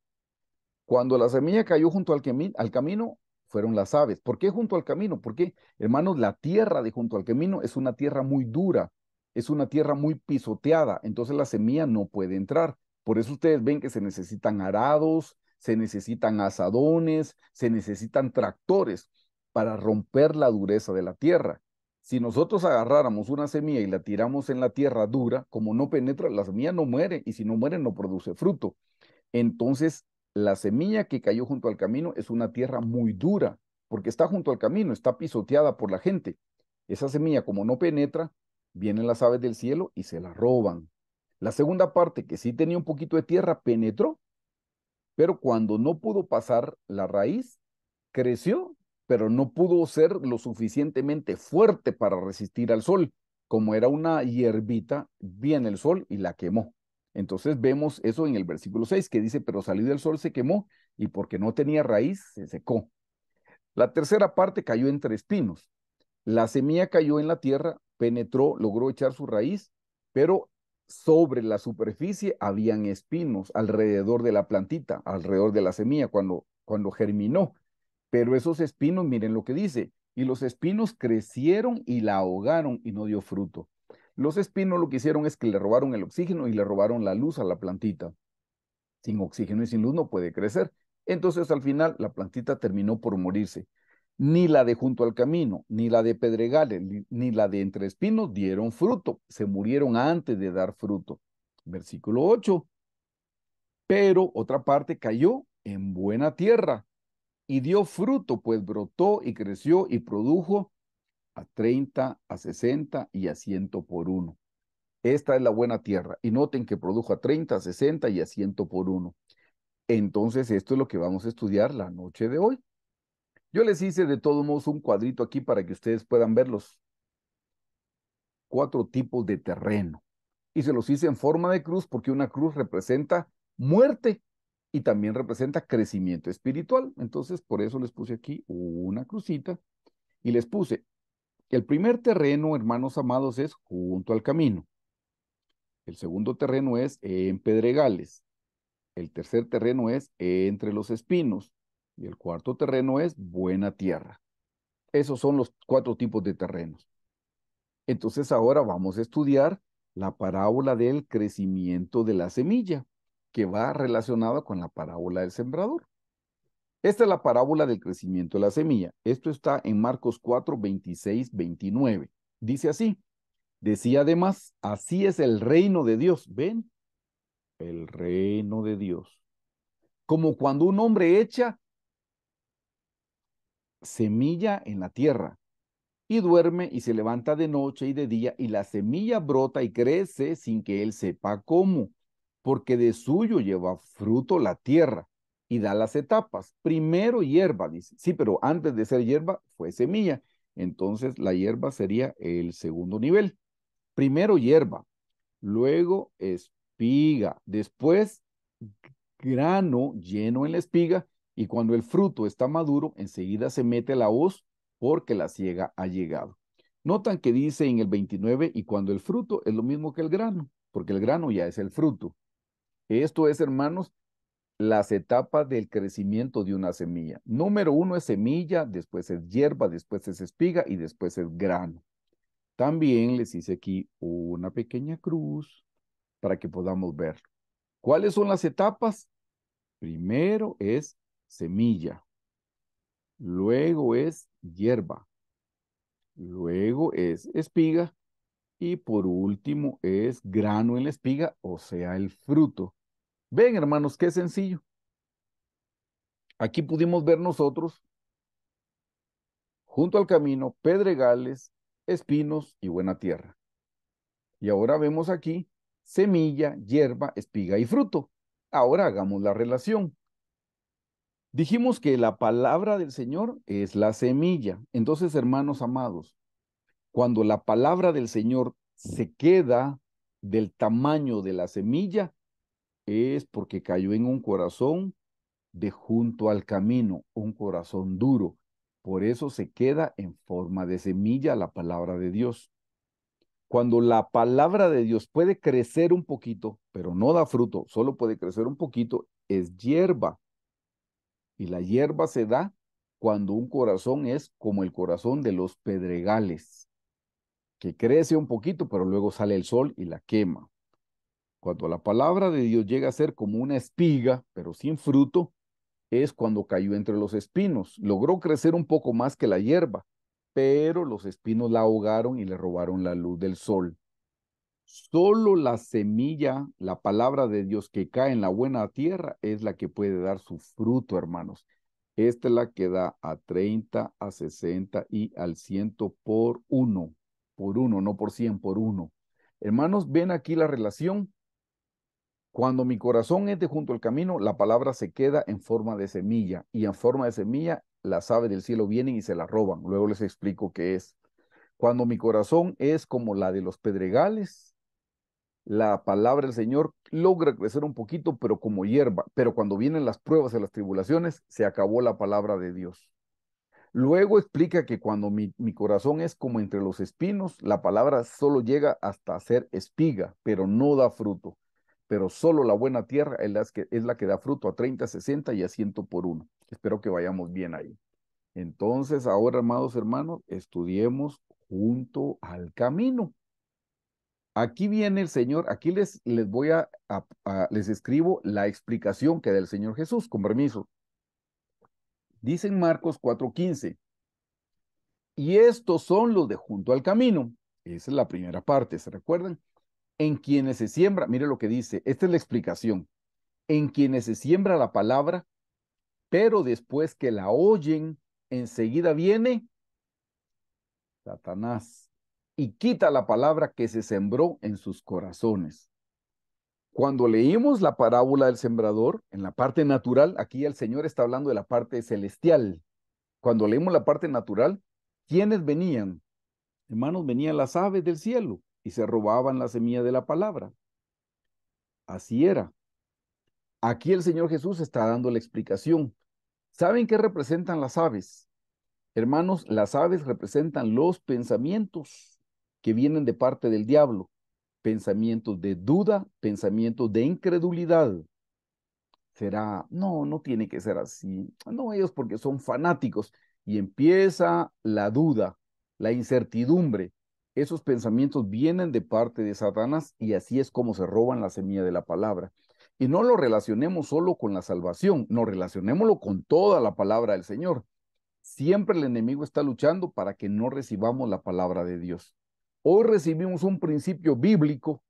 Cuando la semilla cayó junto al camino, fueron las aves. ¿Por qué junto al camino? Porque, hermanos, la tierra de junto al camino es una tierra muy dura, es una tierra muy pisoteada, entonces la semilla no puede entrar. Por eso ustedes ven que se necesitan arados, se necesitan azadones, se necesitan tractores para romper la dureza de la tierra. Si nosotros agarráramos una semilla y la tiramos en la tierra dura, como no penetra, la semilla no muere y si no muere no produce fruto. Entonces, la semilla que cayó junto al camino es una tierra muy dura, porque está junto al camino, está pisoteada por la gente. Esa semilla, como no penetra, vienen las aves del cielo y se la roban. La segunda parte, que sí tenía un poquito de tierra, penetró, pero cuando no pudo pasar la raíz, creció, pero no pudo ser lo suficientemente fuerte para resistir al sol. Como era una hierbita, viene el sol y la quemó. Entonces vemos eso en el versículo 6 que dice, pero salió del sol, se quemó y porque no tenía raíz, se secó. La tercera parte cayó entre espinos. La semilla cayó en la tierra, penetró, logró echar su raíz, pero sobre la superficie habían espinos alrededor de la plantita, alrededor de la semilla cuando germinó. Pero esos espinos, miren lo que dice, y los espinos crecieron y la ahogaron y no dio fruto. Los espinos lo que hicieron es que le robaron el oxígeno y le robaron la luz a la plantita. Sin oxígeno y sin luz no puede crecer. Entonces al final la plantita terminó por morirse. Ni la de junto al camino, ni la de pedregales, ni la de entre espinos dieron fruto. Se murieron antes de dar fruto. Versículo 8. Pero otra parte cayó en buena tierra y dio fruto, pues brotó y creció y produjo a 30, a 60 y a 100 por uno. Esta es la buena tierra. Y noten que produjo a 30, a 60 y a 100 por uno. Entonces, esto es lo que vamos a estudiar la noche de hoy. Yo les hice de todos modos un cuadrito aquí para que ustedes puedan ver los 4 tipos de terreno. Y se los hice en forma de cruz porque una cruz representa muerte y también representa crecimiento espiritual. Entonces, por eso les puse aquí una crucita y les puse, el primer terreno, hermanos amados, es junto al camino. El segundo terreno es en pedregales. El tercer terreno es entre los espinos. Y el cuarto terreno es buena tierra. Esos son los 4 tipos de terrenos. Entonces ahora vamos a estudiar la parábola del crecimiento de la semilla, que va relacionada con la parábola del sembrador. Esta es la parábola del crecimiento de la semilla. Esto está en Marcos 4, 26, 29. Dice así, decía además, así es el reino de Dios. ¿Ven? El reino de Dios. Como cuando un hombre echa semilla en la tierra y duerme y se levanta de noche y de día y la semilla brota y crece sin que él sepa cómo, porque de suyo lleva fruto la tierra y da las etapas. Primero hierba, dice. Sí, pero antes de ser hierba fue semilla. Entonces la hierba sería el segundo nivel. Primero hierba, luego espiga, después grano lleno en la espiga y cuando el fruto está maduro, enseguida se mete la hoz porque la siega ha llegado. Notan que dice en el 29 y cuando el fruto es lo mismo que el grano, porque el grano ya es el fruto. Esto es, hermanos, las etapas del crecimiento de una semilla. Número 1 es semilla, después es hierba, después es espiga y después es grano. También les hice aquí una pequeña cruz para que podamos ver. ¿Cuáles son las etapas? Primero es semilla, luego es hierba, luego es espiga y por último es grano en la espiga, o sea, el fruto. Ven, hermanos, qué sencillo. Aquí pudimos ver nosotros, junto al camino, pedregales, espinos y buena tierra. Y ahora vemos aquí semilla, hierba, espiga y fruto. Ahora hagamos la relación. Dijimos que la palabra del Señor es la semilla. Entonces, hermanos amados, cuando la palabra del Señor se queda del tamaño de la semilla, es porque cayó en un corazón de junto al camino, un corazón duro. Por eso se queda en forma de semilla la palabra de Dios. Cuando la palabra de Dios puede crecer un poquito, pero no da fruto, solo puede crecer un poquito, es hierba. Y la hierba se da cuando un corazón es como el corazón de los pedregales, que crece un poquito, pero luego sale el sol y la quema. Cuando la palabra de Dios llega a ser como una espiga, pero sin fruto, es cuando cayó entre los espinos. Logró crecer un poco más que la hierba, pero los espinos la ahogaron y le robaron la luz del sol. Solo la semilla, la palabra de Dios que cae en la buena tierra es la que puede dar su fruto, hermanos. Esta es la que da a 30, a 60 y al 100 por uno, no por 100, por uno. Hermanos, ven aquí la relación. Cuando mi corazón es de junto al camino, la palabra se queda en forma de semilla y en forma de semilla las aves del cielo vienen y se la roban. Luego les explico qué es. Cuando mi corazón es como la de los pedregales, la palabra del Señor logra crecer un poquito, pero como hierba. Pero cuando vienen las pruebas y las tribulaciones, se acabó la palabra de Dios. Luego explica que cuando mi corazón es como entre los espinos, la palabra solo llega hasta hacer espiga, pero no da fruto. Pero solo la buena tierra es la que da fruto a 30, 60 y a 100 por uno. Espero que vayamos bien ahí. Entonces, ahora, amados hermanos, estudiemos junto al camino. Aquí viene el Señor, aquí les voy les escribo la explicación que da el Señor Jesús, con permiso. Dice en Marcos 4:15, y estos son los de junto al camino. Esa es la primera parte, ¿se recuerdan? En quienes se siembra, mire lo que dice, esta es la explicación, en quienes se siembra la palabra, pero después que la oyen, enseguida viene Satanás y quita la palabra que se sembró en sus corazones. Cuando leímos la parábola del sembrador, en la parte natural, aquí el Señor está hablando de la parte celestial. Cuando leímos la parte natural, ¿quiénes venían? Hermanos, venían las aves del cielo y se robaban la semilla de la palabra. Así era. Aquí el Señor Jesús está dando la explicación. ¿Saben qué representan las aves? Hermanos, las aves representan los pensamientos que vienen de parte del diablo. Pensamientos de duda, pensamientos de incredulidad. Será, no, no tiene que ser así. No, ellos porque son fanáticos. Y empieza la duda, la incertidumbre. Esos pensamientos vienen de parte de Satanás y así es como se roban la semilla de la palabra. Y no lo relacionemos solo con la salvación, no relacionémoslo con toda la palabra del Señor. Siempre el enemigo está luchando para que no recibamos la palabra de Dios. Hoy recibimos un principio bíblico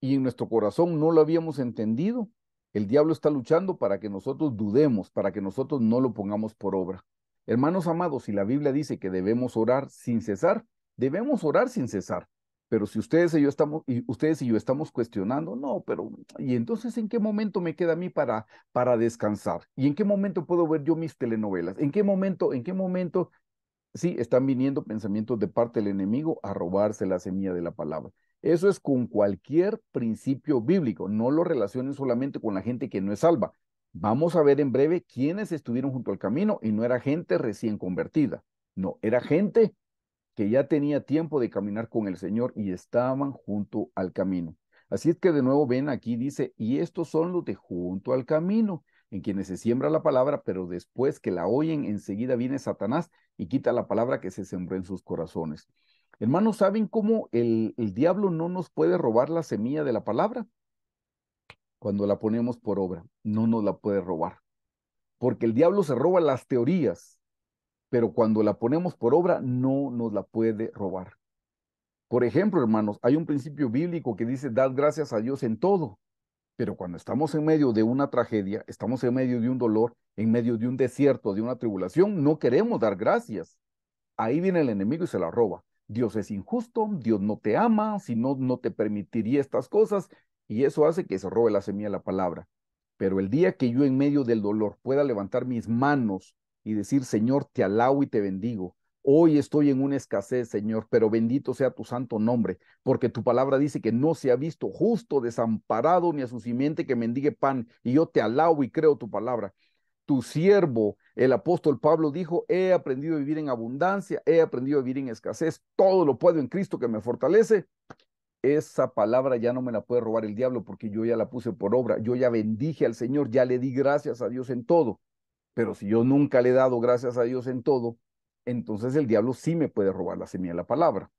y en nuestro corazón no lo habíamos entendido. El diablo está luchando para que nosotros dudemos, para que nosotros no lo pongamos por obra. Hermanos amados, si la Biblia dice que debemos orar sin cesar, debemos orar sin cesar. Pero si ustedes y yo estamos cuestionando, no, pero ¿y entonces en qué momento me queda a mí para descansar? ¿Y en qué momento puedo ver yo mis telenovelas? En qué momento sí, están viniendo pensamientos de parte del enemigo a robarse la semilla de la palabra? Eso es con cualquier principio bíblico. No lo relacionen solamente con la gente que no es salva. Vamos a ver en breve quiénes estuvieron junto al camino y no era gente recién convertida. No, era gente que ya tenía tiempo de caminar con el Señor y estaban junto al camino. Así es que de nuevo ven aquí dice, y estos son los de junto al camino, en quienes se siembra la palabra, pero después que la oyen, enseguida viene Satanás y quita la palabra que se sembró en sus corazones. Hermanos, ¿saben cómo el diablo no nos puede robar la semilla de la palabra? Cuando la ponemos por obra, no nos la puede robar. Porque el diablo se roba las teorías, pero cuando la ponemos por obra, no nos la puede robar. Por ejemplo, hermanos, hay un principio bíblico que dice, dad gracias a Dios en todo. Pero cuando estamos en medio de una tragedia, estamos en medio de un dolor, en medio de un desierto, de una tribulación, no queremos dar gracias. Ahí viene el enemigo y se la roba. Dios es injusto, Dios no te ama, si no, no te permitiría estas cosas, y eso hace que se robe la semilla de la palabra. Pero el día que yo en medio del dolor pueda levantar mis manos y decir, Señor, te alabo y te bendigo. Hoy estoy en una escasez, Señor, pero bendito sea tu santo nombre, porque tu palabra dice que no se ha visto justo desamparado ni a su simiente que mendigue pan, y yo te alabo y creo tu palabra. Tu siervo, el apóstol Pablo dijo, he aprendido a vivir en abundancia, he aprendido a vivir en escasez, todo lo puedo en Cristo que me fortalece. Esa palabra ya no me la puede robar el diablo porque yo ya la puse por obra, yo ya bendije al Señor, ya le di gracias a Dios en todo. Pero si yo nunca le he dado gracias a Dios en todo, entonces el diablo sí me puede robar la semilla de la palabra.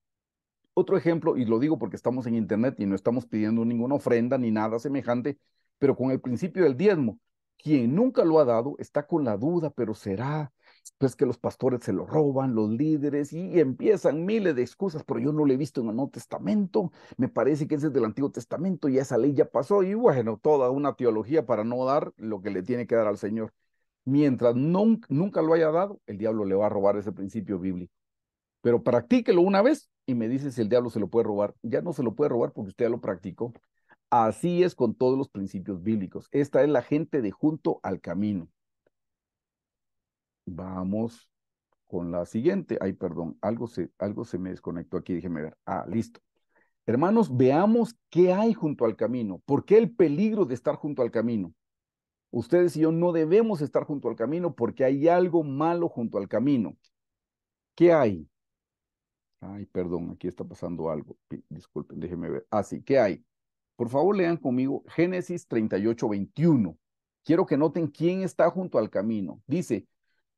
Otro ejemplo, y lo digo porque estamos en internet y no estamos pidiendo ninguna ofrenda ni nada semejante, pero con el principio del diezmo, quien nunca lo ha dado está con la duda, pero será. pues que los pastores se lo roban, los líderes, y empiezan miles de excusas, pero yo no lo he visto en el Nuevo Testamento, me parece que ese es del Antiguo Testamento y esa ley ya pasó, y bueno, toda una teología para no dar lo que le tiene que dar al Señor. Mientras nunca lo haya dado, el diablo le va a robar ese principio bíblico. Pero practíquelo una vez y me dice si el diablo se lo puede robar. Ya no se lo puede robar porque usted ya lo practicó. Así es con todos los principios bíblicos. Esta es la gente de junto al camino. Vamos con la siguiente. Ay, perdón, algo se me desconectó aquí, déjeme ver. Ah, listo. Hermanos, veamos qué hay junto al camino. ¿Por qué el peligro de estar junto al camino? Ustedes y yo no debemos estar junto al camino porque hay algo malo junto al camino. ¿Qué hay? Ay, perdón, aquí está pasando algo. Disculpen, déjenme ver. Ah, sí, ¿qué hay? Por favor, lean conmigo Génesis 38:21. Quiero que noten quién está junto al camino. Dice,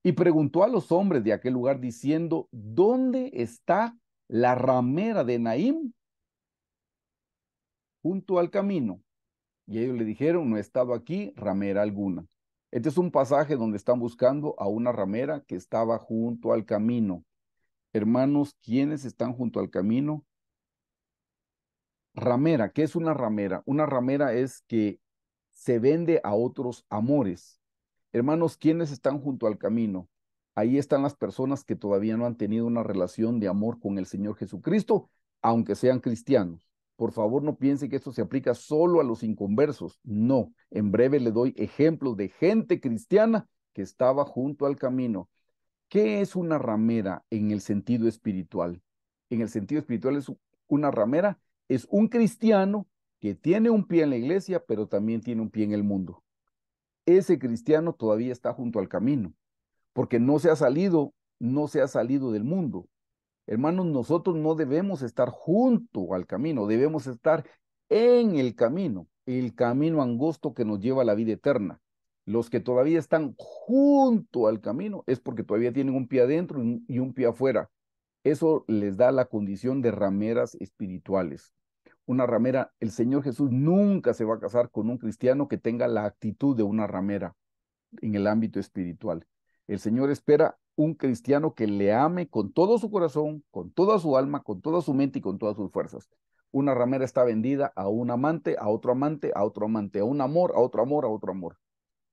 y preguntó a los hombres de aquel lugar diciendo, ¿dónde está la ramera de Naim? Junto al camino. Y ellos le dijeron, no he estado aquí ramera alguna. Este es un pasaje donde están buscando a una ramera que estaba junto al camino. Hermanos, ¿quiénes están junto al camino? Ramera, ¿qué es una ramera? Una ramera es que se vende a otros amores. Hermanos, ¿quiénes están junto al camino? Ahí están las personas que todavía no han tenido una relación de amor con el Señor Jesucristo, aunque sean cristianos. Por favor, no piense que esto se aplica solo a los inconversos. No, en breve le doy ejemplos de gente cristiana que estaba junto al camino. ¿Qué es una ramera en el sentido espiritual? En el sentido espiritual es una ramera, es un cristiano que tiene un pie en la iglesia, pero también tiene un pie en el mundo. Ese cristiano todavía está junto al camino, porque no se ha salido del mundo. Hermanos, nosotros no debemos estar junto al camino, debemos estar en el camino angosto que nos lleva a la vida eterna. Los que todavía están junto al camino es porque todavía tienen un pie adentro y un pie afuera. Eso les da la condición de rameras espirituales. Una ramera, el Señor Jesús nunca se va a casar con un cristiano que tenga la actitud de una ramera en el ámbito espiritual. El Señor espera un cristiano que le ame con todo su corazón, con toda su alma, con toda su mente y con todas sus fuerzas. Una ramera está vendida a un amante, a otro amante, a otro amante, a un amor, a otro amor, a otro amor.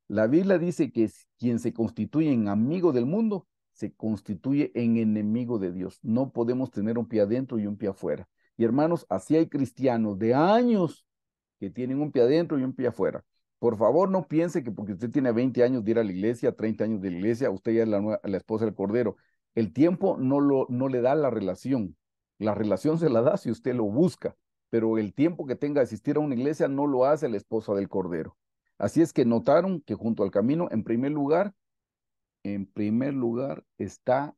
La Biblia dice que quien se constituye en amigo del mundo se constituye en enemigo de Dios. No podemos tener un pie adentro y un pie afuera. Y hermanos, así hay cristianos de años que tienen un pie adentro y un pie afuera. Por favor, no piense que porque usted tiene 20 años de ir a la iglesia, 30 años de la iglesia, usted ya es la esposa del Cordero. El tiempo no le da la relación. La relación se la da si usted lo busca, pero el tiempo que tenga de asistir a una iglesia no lo hace la esposa del Cordero. Así es que notaron que junto al camino, en primer lugar está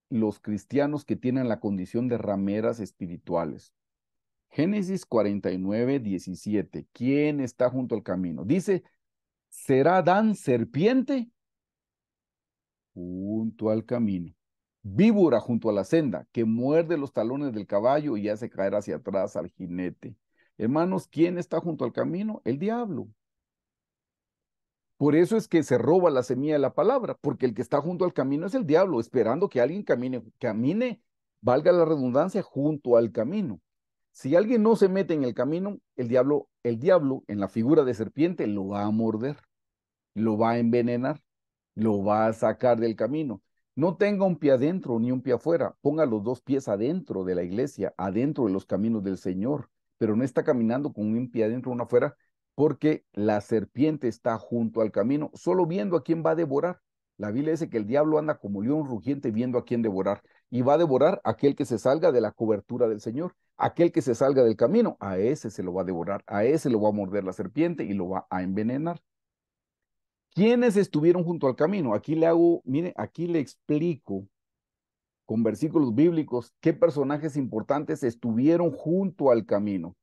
los cristianos que tienen la condición de rameras espirituales. Génesis 49:17. ¿Quién está junto al camino? Dice, ¿será Adán serpiente? Junto al camino. Víbora junto a la senda, que muerde los talones del caballo y hace caer hacia atrás al jinete. Hermanos, ¿quién está junto al camino? El diablo. Por eso es que se roba la semilla de la palabra, porque el que está junto al camino es el diablo, esperando que alguien camine, valga la redundancia, junto al camino. Si alguien no se mete en el camino, el diablo en la figura de serpiente lo va a morder, lo va a envenenar, lo va a sacar del camino. No tenga un pie adentro ni un pie afuera, ponga los dos pies adentro de la iglesia, adentro de los caminos del Señor, pero no está caminando con un pie adentro, uno afuera, porque la serpiente está junto al camino, solo viendo a quién va a devorar. La Biblia dice que el diablo anda como león rugiente viendo a quién devorar, y va a devorar a aquel que se salga de la cobertura del Señor, aquel que se salga del camino, a ese se lo va a devorar, a ese lo va a morder la serpiente y lo va a envenenar. ¿Quiénes estuvieron junto al camino? Aquí le hago, mire, aquí le explico con versículos bíblicos qué personajes importantes estuvieron junto al camino.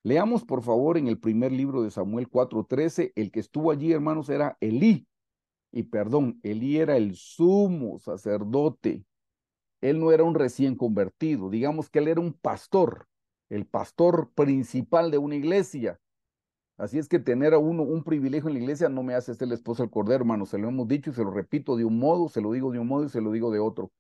Leamos, por favor, en el primer libro de Samuel 4:13, el que estuvo allí, hermanos, era Elí. Y perdón, Elí era el sumo sacerdote. Él no era un recién convertido, digamos que él era un pastor, el pastor principal de una iglesia. Así es que tener a uno un privilegio en la iglesia no me hace ser el esposo del Cordero, hermano. Se lo hemos dicho y se lo repito de un modo, se lo digo de un modo y se lo digo de otro.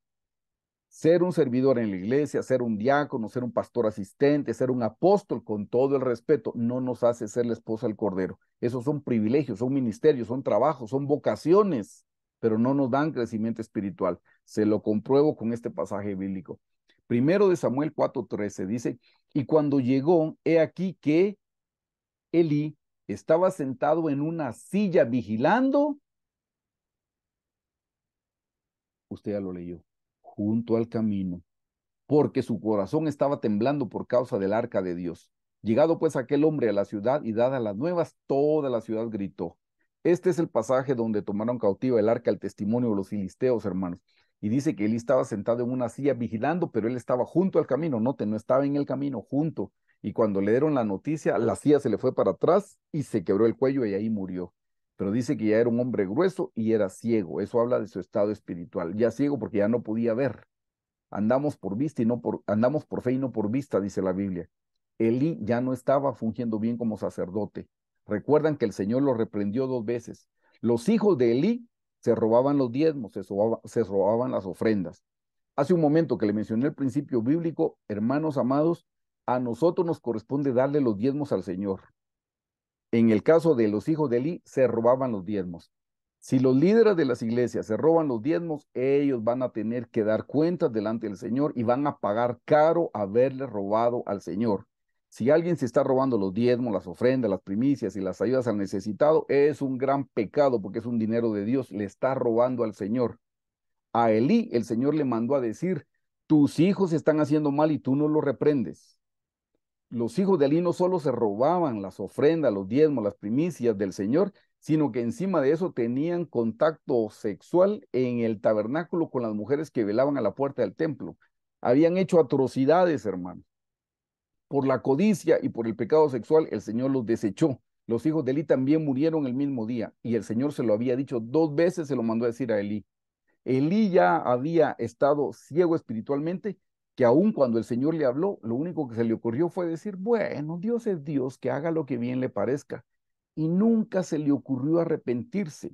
Ser un servidor en la iglesia, ser un diácono, ser un pastor asistente, ser un apóstol, con todo el respeto, no nos hace ser la esposa del Cordero. Esos son privilegios, son ministerios, son trabajos, son vocaciones, pero no nos dan crecimiento espiritual. Se lo compruebo con este pasaje bíblico. Primero de Samuel 4:13 dice, y cuando llegó, he aquí que Elí estaba sentado en una silla vigilando, usted ya lo leyó, junto al camino, porque su corazón estaba temblando por causa del arca de Dios. Llegado pues aquel hombre a la ciudad y dadas las nuevas, toda la ciudad gritó. Este es el pasaje donde tomaron cautiva el arca, el testimonio de los filisteos, hermanos. Y dice que él estaba sentado en una silla vigilando, pero él estaba junto al camino. Note, no estaba en el camino, junto. Y cuando le dieron la noticia, la silla se le fue para atrás y se quebró el cuello y ahí murió. Pero dice que ya era un hombre grueso y era ciego. Eso habla de su estado espiritual. Ya ciego porque ya no podía ver. Andamos por vista y no por, andamos por fe y no por vista, dice la Biblia. Elí ya no estaba fungiendo bien como sacerdote. Recuerdan que el Señor lo reprendió 2 veces. Los hijos de Elí se robaban los diezmos, se robaban las ofrendas. Hace un momento que le mencioné el principio bíblico, hermanos amados, a nosotros nos corresponde darle los diezmos al Señor. En el caso de los hijos de Elí, se robaban los diezmos. Si los líderes de las iglesias se roban los diezmos, ellos van a tener que dar cuentas delante del Señor y van a pagar caro haberle robado al Señor. Si alguien se está robando los diezmos, las ofrendas, las primicias y las ayudas al necesitado, es un gran pecado porque es un dinero de Dios, le está robando al Señor. A Elí, el Señor le mandó a decir, tus hijos están haciendo mal y tú no los reprendes. Los hijos de Elí no solo se robaban las ofrendas, los diezmos, las primicias del Señor, sino que encima de eso tenían contacto sexual en el tabernáculo con las mujeres que velaban a la puerta del templo. Habían hecho atrocidades, hermano. Por la codicia y por el pecado sexual, el Señor los desechó. Los hijos de Elí también murieron el mismo día y el Señor se lo había dicho 2 veces, se lo mandó a decir a Elí. Elí ya había estado ciego espiritualmente, que aun cuando el Señor le habló, lo único que se le ocurrió fue decir, bueno, Dios es Dios, que haga lo que bien le parezca. Y nunca se le ocurrió arrepentirse.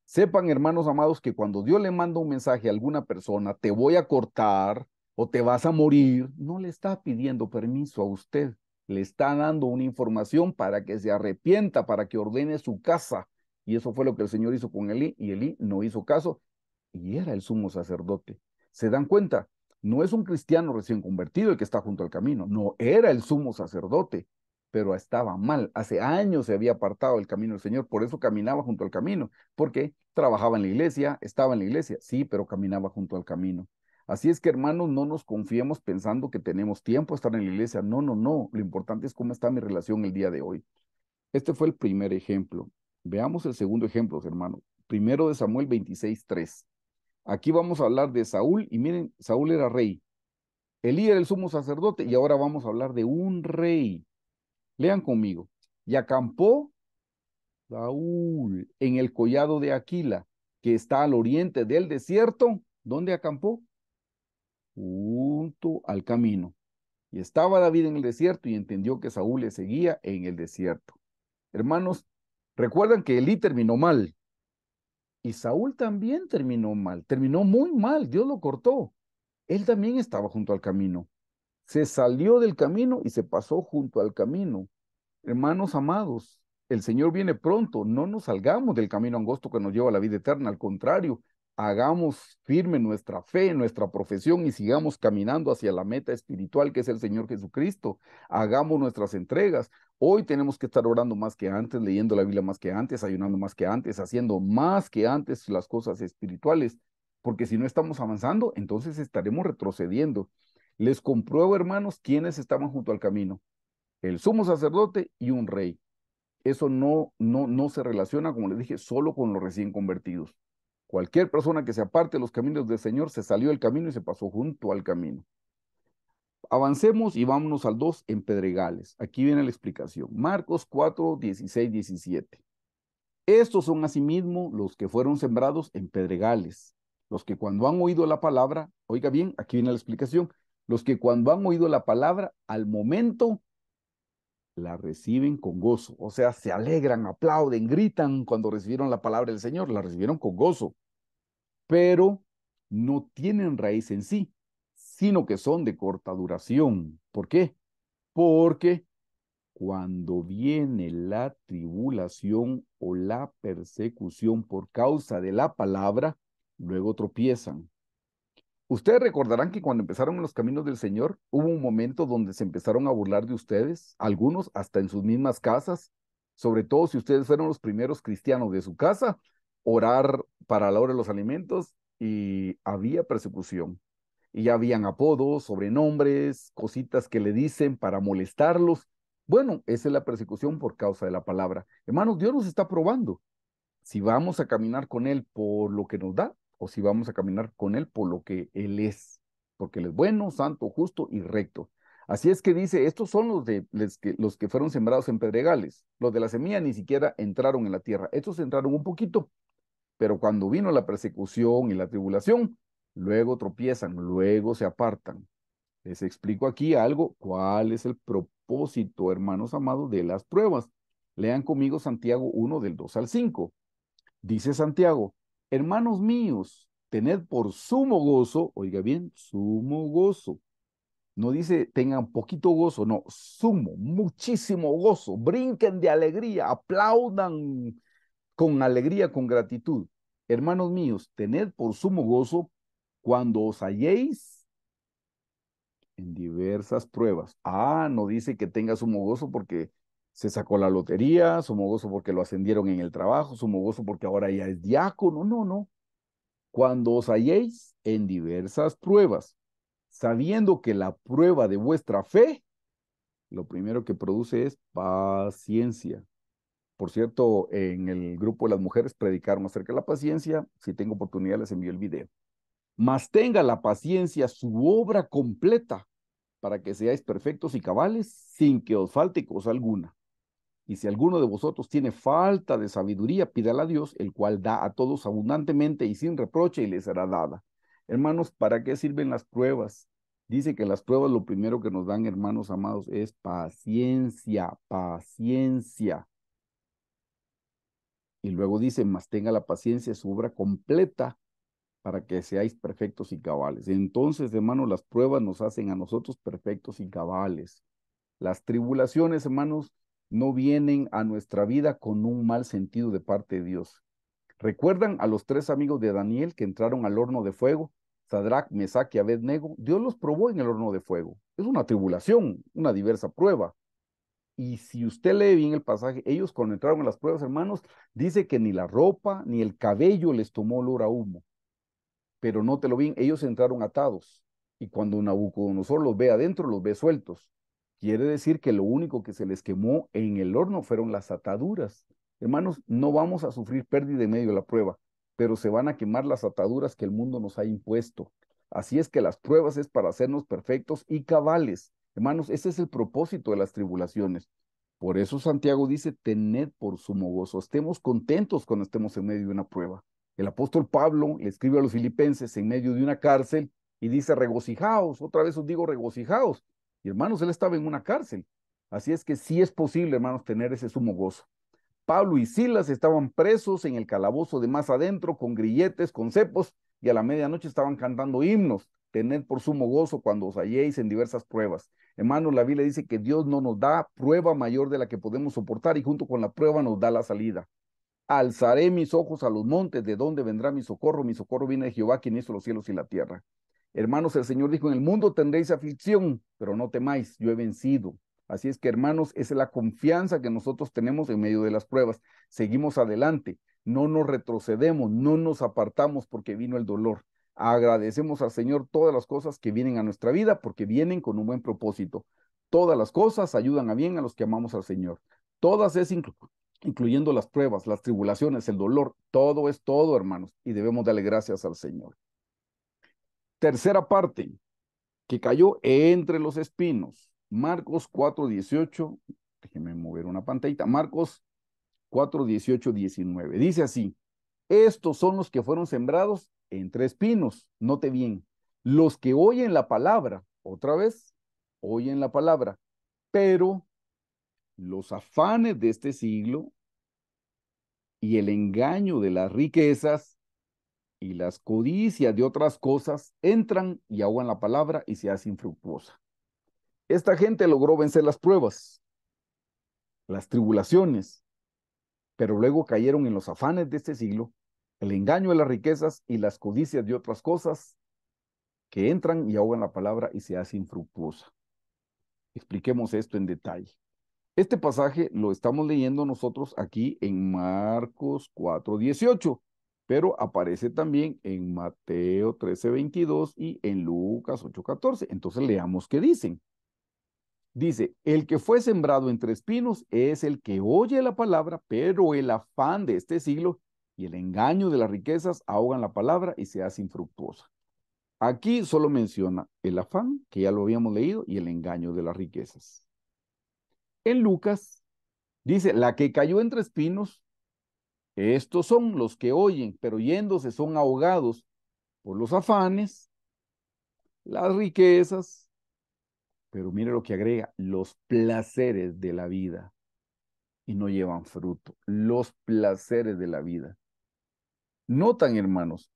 Sepan, hermanos amados, que cuando Dios le manda un mensaje a alguna persona, te voy a cortar o te vas a morir, no le está pidiendo permiso a usted, le está dando una información para que se arrepienta, para que ordene su casa. Y eso fue lo que el Señor hizo con Elí, y Elí no hizo caso, y era el sumo sacerdote. ¿Se dan cuenta? No es un cristiano recién convertido el que está junto al camino, no, era el sumo sacerdote, pero estaba mal. Hace años se había apartado del camino del Señor, por eso caminaba junto al camino, porque trabajaba en la iglesia, estaba en la iglesia, sí, pero caminaba junto al camino. Así es que, hermanos, no nos confiemos pensando que tenemos tiempo a estar en la iglesia. No, no, no. Lo importante es cómo está mi relación el día de hoy. Este fue el primer ejemplo. Veamos el segundo ejemplo, hermanos. Primero de Samuel 26:3. Aquí vamos a hablar de Saúl y miren, Saúl era rey. Elí era el sumo sacerdote y ahora vamos a hablar de un rey. Lean conmigo. Y acampó Saúl en el collado de Aquila, que está al oriente del desierto. ¿Dónde acampó? Junto al camino. Y estaba David en el desierto y entendió que Saúl le seguía en el desierto. Hermanos, recuerdan que Elí terminó mal y Saúl también terminó mal, terminó muy mal, Dios lo cortó. Él también estaba junto al camino. Se salió del camino y se pasó junto al camino. Hermanos amados, el Señor viene pronto. No nos salgamos del camino angosto que nos lleva a la vida eterna. Al contrario, hagamos firme nuestra fe, nuestra profesión y sigamos caminando hacia la meta espiritual que es el Señor Jesucristo. Hagamos nuestras entregas. Hoy tenemos que estar orando más que antes, leyendo la Biblia más que antes, ayunando más que antes, haciendo más que antes las cosas espirituales, porque si no estamos avanzando, entonces estaremos retrocediendo. Les compruebo, hermanos, quiénes estaban junto al camino: el sumo sacerdote y un rey. Eso no se relaciona, como les dije, solo con los recién convertidos. Cualquier persona que se aparte de los caminos del Señor se salió del camino y se pasó junto al camino. Avancemos y vámonos al 2 en Pedregales. Aquí viene la explicación. Marcos 4, 16, 17. Estos son asimismo los que fueron sembrados en pedregales, los que cuando han oído la palabra, oiga bien, aquí viene la explicación, los que cuando han oído la palabra, al momento la reciben con gozo. O sea, se alegran, aplauden, gritan cuando recibieron la palabra del Señor, la recibieron con gozo, pero no tienen raíz en sí, sino que son de corta duración. ¿Por qué? Porque cuando viene la tribulación o la persecución por causa de la palabra, luego tropiezan. Ustedes recordarán que cuando empezaron en los caminos del Señor, hubo un momento donde se empezaron a burlar de ustedes, algunos hasta en sus mismas casas, sobre todo si ustedes fueron los primeros cristianos de su casa, orar para la hora de los alimentos y había persecución. Y ya habían apodos, sobrenombres, cositas que le dicen para molestarlos. Bueno, esa es la persecución por causa de la palabra. Hermanos, Dios nos está probando si vamos a caminar con Él por lo que nos da o si vamos a caminar con Él por lo que Él es, porque Él es bueno, santo, justo y recto. Así es que dice, estos son los que fueron sembrados en pedregales. Los de la semilla ni siquiera entraron en la tierra. Estos entraron un poquito, pero cuando vino la persecución y la tribulación, luego tropiezan, luego se apartan. Les explico aquí algo, cuál es el propósito, hermanos amados, de las pruebas. Lean conmigo Santiago 1 del 2 al 5. Dice Santiago, hermanos míos, tened por sumo gozo, oiga bien, sumo gozo. No dice tengan poquito gozo, no, sumo, muchísimo gozo, brinquen de alegría, aplaudan con alegría, con gratitud. Hermanos míos, tened por sumo gozo cuando os halléis en diversas pruebas. Ah, no dice que tenga sumo gozo porque se sacó la lotería, sumo gozo porque lo ascendieron en el trabajo, sumo gozo porque ahora ya es diácono. No, no. Cuando os halléis en diversas pruebas, sabiendo que la prueba de vuestra fe, lo primero que produce es paciencia. Por cierto, en el grupo de las mujeres predicaron acerca de la paciencia. Si tengo oportunidad, les envío el video. Mas tenga la paciencia su obra completa para que seáis perfectos y cabales sin que os falte cosa alguna. Y si alguno de vosotros tiene falta de sabiduría, pídala a Dios, el cual da a todos abundantemente y sin reproche y les será dada. Hermanos, ¿para qué sirven las pruebas? Dice que las pruebas lo primero que nos dan, hermanos amados, es paciencia, paciencia. Y luego dice, mas tenga la paciencia su obra completa para que seáis perfectos y cabales. Entonces, hermanos, las pruebas nos hacen a nosotros perfectos y cabales. Las tribulaciones, hermanos, no vienen a nuestra vida con un mal sentido de parte de Dios. ¿Recuerdan a los tres amigos de Daniel que entraron al horno de fuego? Sadrach, Mesach y Abednego. Dios los probó en el horno de fuego. Es una tribulación, una diversa prueba. Y si usted lee bien el pasaje, ellos cuando entraron en las pruebas, hermanos, dice que ni la ropa ni el cabello les tomó olor a humo. Pero nótelo bien, ellos entraron atados. Y cuando Nabucodonosor los ve adentro, los ve sueltos. Quiere decir que lo único que se les quemó en el horno fueron las ataduras. Hermanos, no vamos a sufrir pérdida en medio de la prueba, pero se van a quemar las ataduras que el mundo nos ha impuesto. Así es que las pruebas es para hacernos perfectos y cabales. Hermanos, ese es el propósito de las tribulaciones. Por eso Santiago dice, tened por sumo gozo, estemos contentos cuando estemos en medio de una prueba. El apóstol Pablo le escribe a los filipenses en medio de una cárcel y dice, regocijaos, otra vez os digo, regocijaos. Y hermanos, él estaba en una cárcel. Así es que sí es posible, hermanos, tener ese sumo gozo. Pablo y Silas estaban presos en el calabozo de más adentro, con grilletes, con cepos, y a la medianoche estaban cantando himnos. Tened por sumo gozo cuando os halléis en diversas pruebas. Hermanos, la Biblia dice que Dios no nos da prueba mayor de la que podemos soportar y junto con la prueba nos da la salida. Alzaré mis ojos a los montes, ¿de dónde vendrá mi socorro? Mi socorro viene de Jehová, quien hizo los cielos y la tierra. Hermanos, el Señor dijo, en el mundo tendréis aflicción, pero no temáis, yo he vencido. Así es que, hermanos, esa es la confianza que nosotros tenemos en medio de las pruebas. Seguimos adelante, no nos retrocedemos, no nos apartamos porque vino el dolor. Agradecemos al Señor todas las cosas que vienen a nuestra vida porque vienen con un buen propósito. Todas las cosas ayudan a bien a los que amamos al Señor. Todas es incluyendo las pruebas, las tribulaciones, el dolor. Todo es todo, hermanos, y debemos darle gracias al Señor. Tercera parte, que cayó entre los espinos. Marcos 4:18, déjenme mover una pantallita. Marcos 4:18, 19. Dice así, estos son los que fueron sembrados entre espinos. Note bien, los que oyen la palabra, otra vez, oyen la palabra, pero Los afanes de este siglo y el engaño de las riquezas y las codicias de otras cosas entran y ahogan la palabra y se hace infructuosa. Esta gente logró vencer las pruebas, las tribulaciones, pero luego cayeron en los afanes de este siglo, el engaño de las riquezas y las codicias de otras cosas que entran y ahogan la palabra y se hace infructuosa. Expliquemos esto en detalle. Este pasaje lo estamos leyendo nosotros aquí en Marcos 4:18, pero aparece también en Mateo 13:22 y en Lucas 8:14. Entonces leamos qué dicen. Dice, el que fue sembrado entre espinos es el que oye la palabra, pero el afán de este siglo y el engaño de las riquezas ahogan la palabra y se hace infructuosa. Aquí solo menciona el afán, que ya lo habíamos leído, y el engaño de las riquezas. En Lucas dice, la que cayó entre espinos, estos son los que oyen, pero yéndose son ahogados por los afanes, las riquezas, pero mire lo que agrega, los placeres de la vida y no llevan fruto. Los placeres de la vida. Notan, hermanos,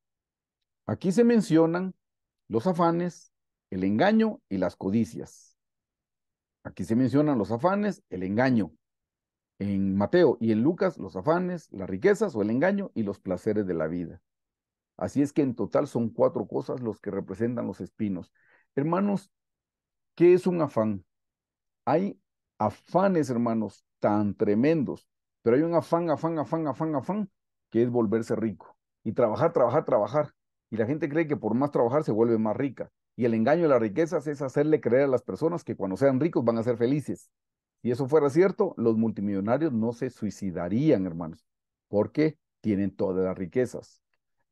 aquí se mencionan los afanes, el engaño y las codicias. Aquí se mencionan los afanes, el engaño. En Mateo y en Lucas, los afanes, las riquezas o el engaño y los placeres de la vida. Así es que en total son 4 cosas los que representan los espinos. Hermanos, ¿qué es un afán? Hay afanes, hermanos, tan tremendos, pero hay un afán, que es volverse rico y trabajar, trabajar, trabajar. Y la gente cree que por más trabajar se vuelve más rica. Y el engaño de las riquezas es hacerle creer a las personas que cuando sean ricos van a ser felices. Si eso fuera cierto, los multimillonarios no se suicidarían, hermanos, porque tienen todas las riquezas.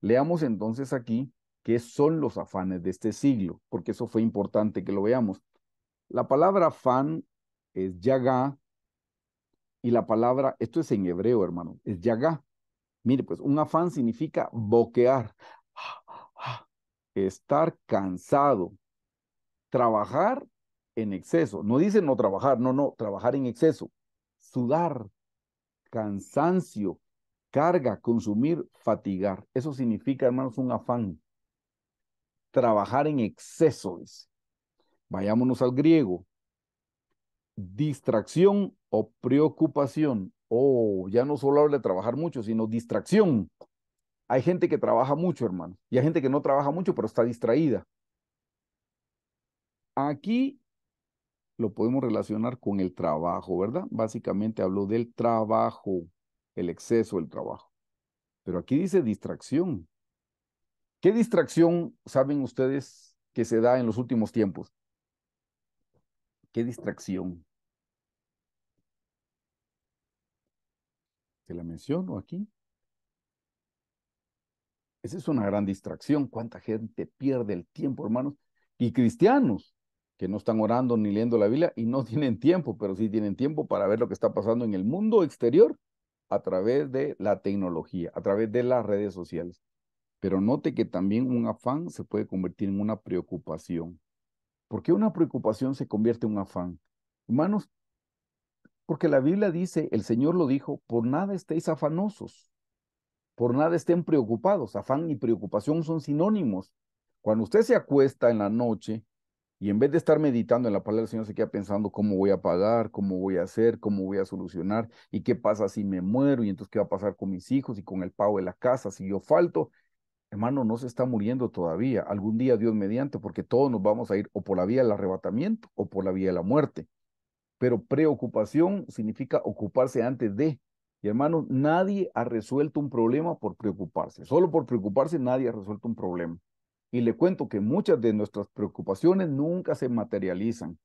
Leamos entonces aquí qué son los afanes de este siglo, porque eso fue importante que lo veamos. La palabra afán es yagá y la palabra, esto es en hebreo, hermano, es yagá. Mire, pues un afán significa boquear, estar cansado, trabajar en exceso. No dice no trabajar, no, no, trabajar en exceso, sudar, cansancio, carga, consumir, fatigar. Eso significa, hermanos, un afán. Trabajar en exceso, dice. Vayámonos al griego. Distracción o preocupación. Oh, ya no solo habla de trabajar mucho, sino distracción. Hay gente que trabaja mucho, hermano, y hay gente que no trabaja mucho, pero está distraída. Aquí lo podemos relacionar con el trabajo, ¿verdad? Básicamente hablo del trabajo, el exceso del trabajo. Pero aquí dice distracción. ¿Qué distracción saben ustedes que se da en los últimos tiempos? ¿Qué distracción? ¿Se la menciono aquí? Esa es una gran distracción. ¿Cuánta gente pierde el tiempo, hermanos? Y cristianos que no están orando ni leyendo la Biblia y no tienen tiempo, pero sí tienen tiempo para ver lo que está pasando en el mundo exterior a través de la tecnología, a través de las redes sociales. Pero note que también un afán se puede convertir en una preocupación. ¿Por qué una preocupación se convierte en un afán? Hermanos, porque la Biblia dice, el Señor lo dijo, por nada estéis afanosos. Por nada estén preocupados. Afán y preocupación son sinónimos. Cuando usted se acuesta en la noche y en vez de estar meditando en la palabra del Señor, se queda pensando cómo voy a pagar, cómo voy a hacer, cómo voy a solucionar y qué pasa si me muero y entonces qué va a pasar con mis hijos y con el pago de la casa si yo falto. Hermano, no se está muriendo todavía. Algún día Dios mediante, porque todos nos vamos a ir o por la vía del arrebatamiento o por la vía de la muerte. Pero preocupación significa ocuparse antes de. Y hermano, nadie ha resuelto un problema por preocuparse. Solo por preocuparse nadie ha resuelto un problema. Y le cuento que muchas de nuestras preocupaciones nunca se materializan.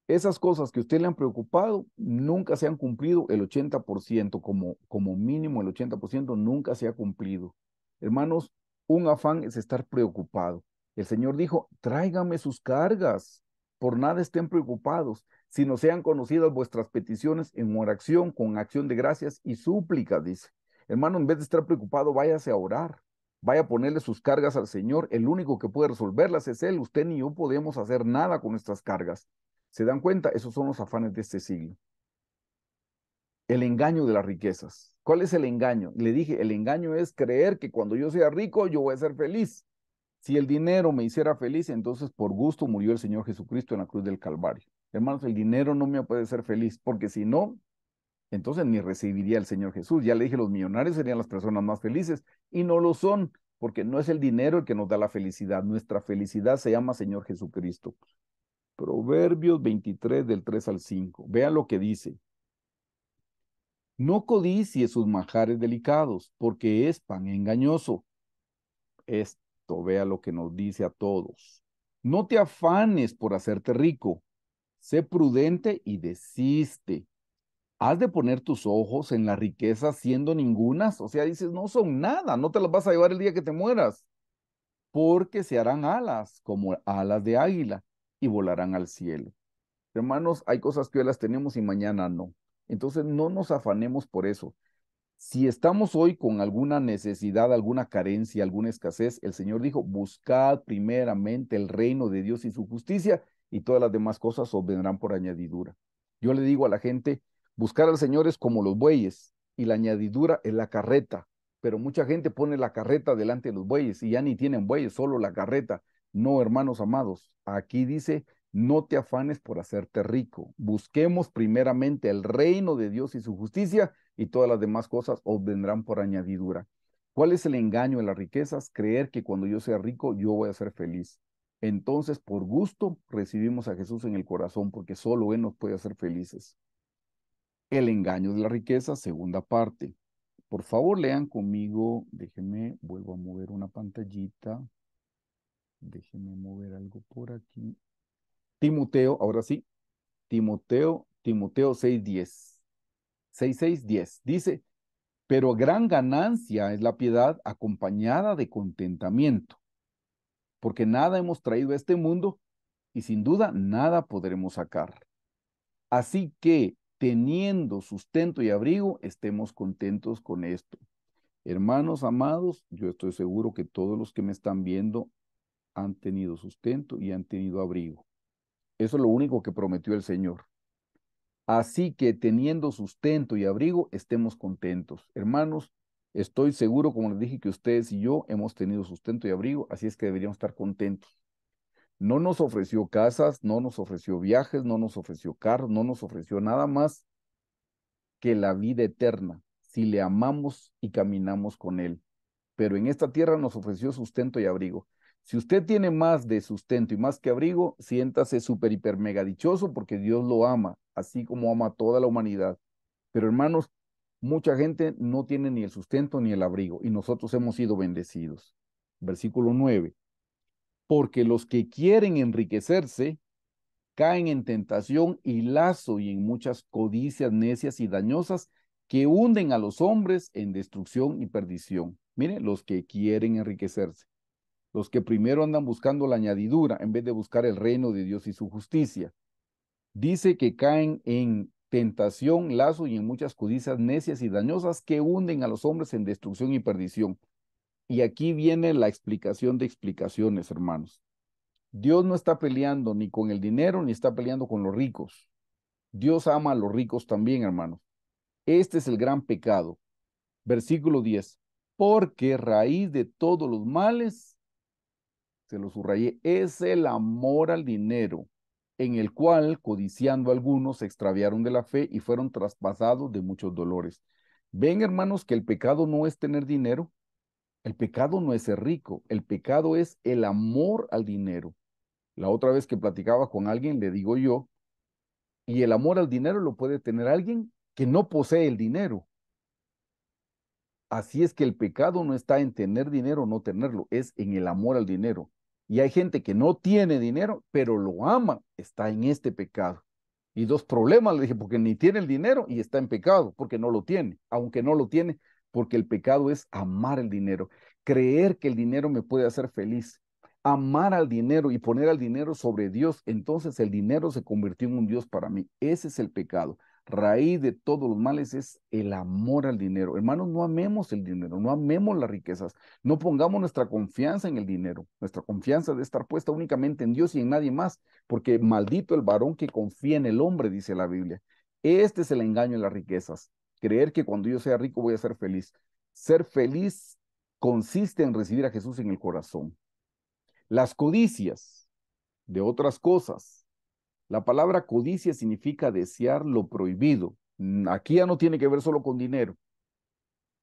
Esas cosas que a usted le han preocupado nunca se han cumplido el 80%, como mínimo el 80% nunca se ha cumplido. Hermanos, un afán es estar preocupado. El Señor dijo, tráigame sus cargas, por nada estén preocupados, sino sean conocidas vuestras peticiones en oración, con acción de gracias y súplicas, dice. Hermano, en vez de estar preocupado, váyase a orar, vaya a ponerle sus cargas al Señor. El único que puede resolverlas es Él. Usted ni yo podemos hacer nada con nuestras cargas. ¿Se dan cuenta? Esos son los afanes de este siglo. El engaño de las riquezas. ¿Cuál es el engaño? Le dije, el engaño es creer que cuando yo sea rico, yo voy a ser feliz. Si el dinero me hiciera feliz, entonces por gusto murió el Señor Jesucristo en la cruz del Calvario. Hermanos, el dinero no me puede ser feliz, porque si no, entonces ni recibiría el Señor Jesús. Ya le dije, los millonarios serían las personas más felices y no lo son, porque no es el dinero el que nos da la felicidad. Nuestra felicidad se llama Señor Jesucristo. Proverbios 23 del 3 al 5. Vea lo que dice. No codicie sus manjares delicados, porque es pan engañoso. Esto, vea lo que nos dice a todos. No te afanes por hacerte rico. Sé prudente y desiste. ¿Has de poner tus ojos en las riquezas siendo ningunas? O sea, dices, no son nada, no te las vas a llevar el día que te mueras, porque se harán alas como alas de águila y volarán al cielo. Hermanos, hay cosas que hoy las tenemos y mañana no. Entonces no nos afanemos por eso. Si estamos hoy con alguna necesidad, alguna carencia, alguna escasez, el Señor dijo, buscad primeramente el reino de Dios y su justicia y todas las demás cosas os vendrán por añadidura. Yo le digo a la gente, buscar al Señor es como los bueyes y la añadidura es la carreta, pero mucha gente pone la carreta delante de los bueyes y ya ni tienen bueyes, solo la carreta. No, hermanos amados, aquí dice, no te afanes por hacerte rico. Busquemos primeramente el reino de Dios y su justicia y todas las demás cosas os vendrán por añadidura. ¿Cuál es el engaño de las riquezas? Creer que cuando yo sea rico yo voy a ser feliz. Entonces, por gusto, recibimos a Jesús en el corazón porque solo Él nos puede hacer felices. El engaño de la riqueza, segunda parte. Por favor, lean conmigo. Déjenme, vuelvo a mover una pantallita. Déjenme mover algo por aquí. Timoteo, ahora sí. Timoteo 6:10. 6:10. Dice, pero gran ganancia es la piedad acompañada de contentamiento, porque nada hemos traído a este mundo y sin duda nada podremos sacar. Así que, teniendo sustento y abrigo, estemos contentos con esto. Hermanos amados, yo estoy seguro que todos los que me están viendo han tenido sustento y han tenido abrigo. Eso es lo único que prometió el Señor. Así que teniendo sustento y abrigo, estemos contentos. Hermanos, estoy seguro, como les dije, que ustedes y yo hemos tenido sustento y abrigo, así es que deberíamos estar contentos. No nos ofreció casas, no nos ofreció viajes, no nos ofreció carros, no nos ofreció nada más que la vida eterna, si le amamos y caminamos con Él. Pero en esta tierra nos ofreció sustento y abrigo. Si usted tiene más de sustento y más que abrigo, siéntase súper, hiper, mega dichoso porque Dios lo ama, así como ama a toda la humanidad. Pero hermanos, mucha gente no tiene ni el sustento ni el abrigo y nosotros hemos sido bendecidos. Versículo 9. Porque los que quieren enriquecerse caen en tentación y lazo y en muchas codicias necias y dañosas que hunden a los hombres en destrucción y perdición. Mire, los que quieren enriquecerse, los que primero andan buscando la añadidura en vez de buscar el reino de Dios y su justicia. Dice que caen en tentación, lazo y en muchas codicias necias y dañosas que hunden a los hombres en destrucción y perdición. Y aquí viene la explicación de explicaciones, hermanos. Dios no está peleando ni con el dinero ni está peleando con los ricos. Dios ama a los ricos también, hermanos. Este es el gran pecado. Versículo 10. Porque raíz de todos los males, se lo subrayé, es el amor al dinero, en el cual, codiciando algunos, se extraviaron de la fe y fueron traspasados de muchos dolores. Ven, hermanos, que el pecado no es tener dinero, el pecado no es ser rico, el pecado es el amor al dinero. La otra vez que platicaba con alguien, le digo yo, y el amor al dinero lo puede tener alguien que no posee el dinero. Así es que el pecado no está en tener dinero o no tenerlo, es en el amor al dinero. Y hay gente que no tiene dinero, pero lo ama, está en este pecado. Y dos problemas, le dije, porque ni tiene el dinero y está en pecado, porque no lo tiene, aunque no lo tiene, porque el pecado es amar el dinero, creer que el dinero me puede hacer feliz, amar al dinero y poner al dinero sobre Dios, entonces el dinero se convirtió en un Dios para mí. Ese es el pecado. Raíz de todos los males es el amor al dinero. Hermanos, no amemos el dinero, no amemos las riquezas, no pongamos nuestra confianza en el dinero. Nuestra confianza debe estar puesta únicamente en Dios y en nadie más, porque maldito el varón que confía en el hombre, dice la Biblia. Este es el engaño de las riquezas. Creer que cuando yo sea rico voy a ser feliz. Ser feliz consiste en recibir a Jesús en el corazón. Las codicias de otras cosas. La palabra codicia significa desear lo prohibido. Aquí ya no tiene que ver solo con dinero.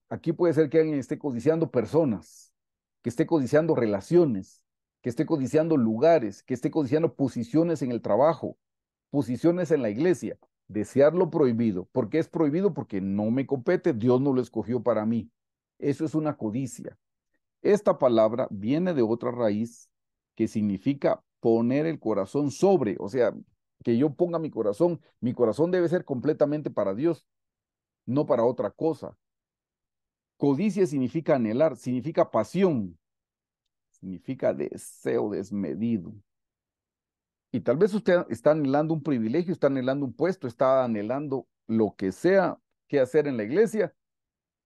Aquí puede ser que alguien esté codiciando personas, que esté codiciando relaciones, que esté codiciando lugares, que esté codiciando posiciones en el trabajo, posiciones en la iglesia. Desear lo prohibido. ¿Por qué es prohibido? Porque no me compete, Dios no lo escogió para mí. Eso es una codicia. Esta palabra viene de otra raíz que significa poner el corazón sobre, o sea, que yo ponga mi corazón debe ser completamente para Dios, no para otra cosa. Codicia significa anhelar, significa pasión, significa deseo desmedido. Y tal vez usted está anhelando un privilegio, está anhelando un puesto, está anhelando lo que sea que hacer en la iglesia,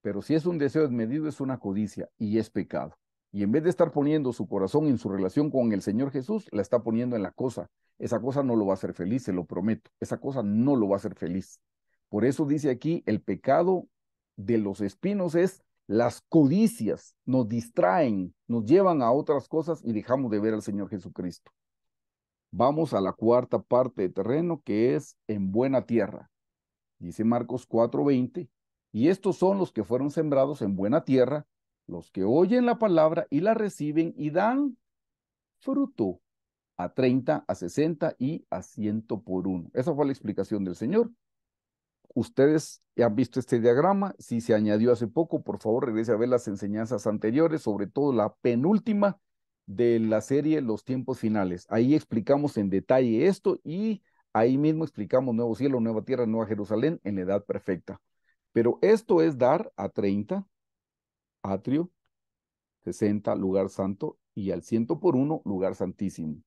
pero si es un deseo desmedido, es una codicia y es pecado. Y en vez de estar poniendo su corazón en su relación con el Señor Jesús, la está poniendo en la cosa. Esa cosa no lo va a hacer feliz, se lo prometo. Esa cosa no lo va a hacer feliz. Por eso dice aquí, el pecado de los espinos es las codicias. Nos distraen, nos llevan a otras cosas y dejamos de ver al Señor Jesucristo. Vamos a la cuarta parte de terreno, que es en buena tierra. Dice Marcos 4:20, y estos son los que fueron sembrados en buena tierra, los que oyen la palabra y la reciben y dan fruto a 30, a 60 y a 100 por uno. Esa fue la explicación del Señor. Ustedes ya han visto este diagrama. Si se añadió hace poco, por favor, regrese a ver las enseñanzas anteriores, sobre todo la penúltima de la serie Los tiempos finales. Ahí explicamos en detalle esto y ahí mismo explicamos nuevo cielo, nueva tierra, nueva Jerusalén en la edad perfecta. Pero esto es dar a 30, atrio, 60, lugar santo, y al 100 por uno, lugar santísimo.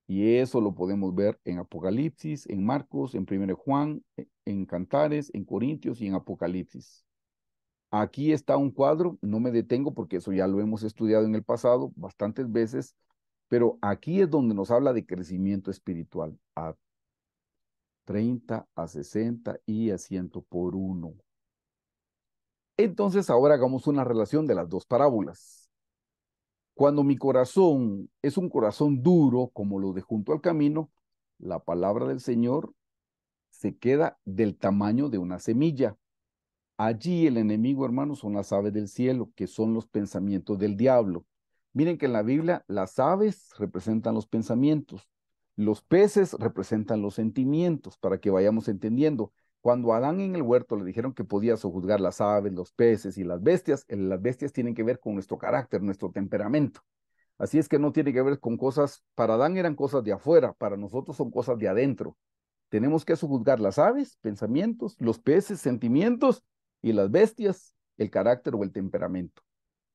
Y eso lo podemos ver en Apocalipsis, en Marcos, en 1 Juan, en Cantares, en Corintios y en Apocalipsis. Aquí está un cuadro, no me detengo porque eso ya lo hemos estudiado en el pasado bastantes veces, pero aquí es donde nos habla de crecimiento espiritual, a 30, a 60 y a 100 por uno. Entonces ahora hagamos una relación de las dos parábolas. Cuando mi corazón es un corazón duro, como lo de junto al camino, la palabra del Señor se queda del tamaño de una semilla. Allí el enemigo, hermanos, son las aves del cielo, que son los pensamientos del diablo. Miren que en la Biblia las aves representan los pensamientos, los peces representan los sentimientos, para que vayamos entendiendo. Cuando a Adán en el huerto le dijeron que podía sojuzgar las aves, los peces y las bestias tienen que ver con nuestro carácter, nuestro temperamento. Así es que no tiene que ver con cosas, para Adán eran cosas de afuera, para nosotros son cosas de adentro. Tenemos que sojuzgar las aves, pensamientos, los peces, sentimientos, y las bestias, el carácter o el temperamento.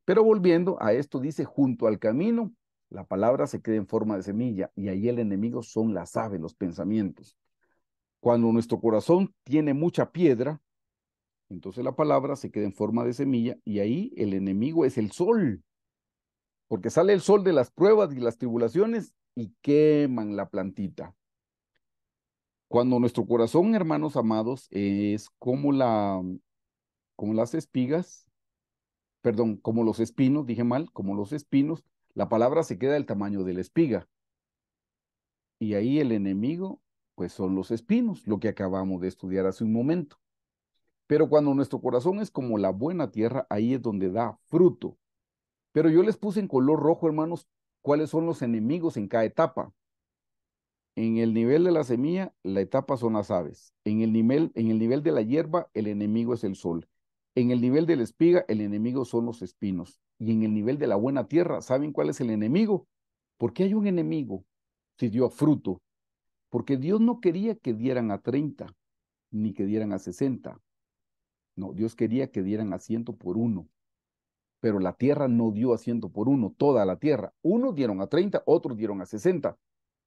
Pero volviendo a esto, dice, junto al camino, la palabra se queda en forma de semilla y ahí el enemigo son las aves, los pensamientos. Cuando nuestro corazón tiene mucha piedra, entonces la palabra se queda en forma de semilla y ahí el enemigo es el sol, porque sale el sol de las pruebas y las tribulaciones y queman la plantita. Cuando nuestro corazón, hermanos amados, es como las espigas, perdón, como los espinos, dije mal, como los espinos, la palabra se queda del tamaño de la espiga. Y ahí el enemigo, pues son los espinos, lo que acabamos de estudiar hace un momento. Pero cuando nuestro corazón es como la buena tierra, ahí es donde da fruto. Pero yo les puse en color rojo, hermanos, cuáles son los enemigos en cada etapa. En el nivel de la semilla, la etapa son las aves. En el nivel de la hierba, el enemigo es el sol. En el nivel de la espiga, el enemigo son los espinos. Y en el nivel de la buena tierra, ¿saben cuál es el enemigo? ¿Por qué hay un enemigo si dio fruto? Porque Dios no quería que dieran a 30 ni que dieran a 60. No, Dios quería que dieran a 100 por uno. Pero la tierra no dio a 100 por uno, toda la tierra. Unos dieron a 30, otros dieron a 60.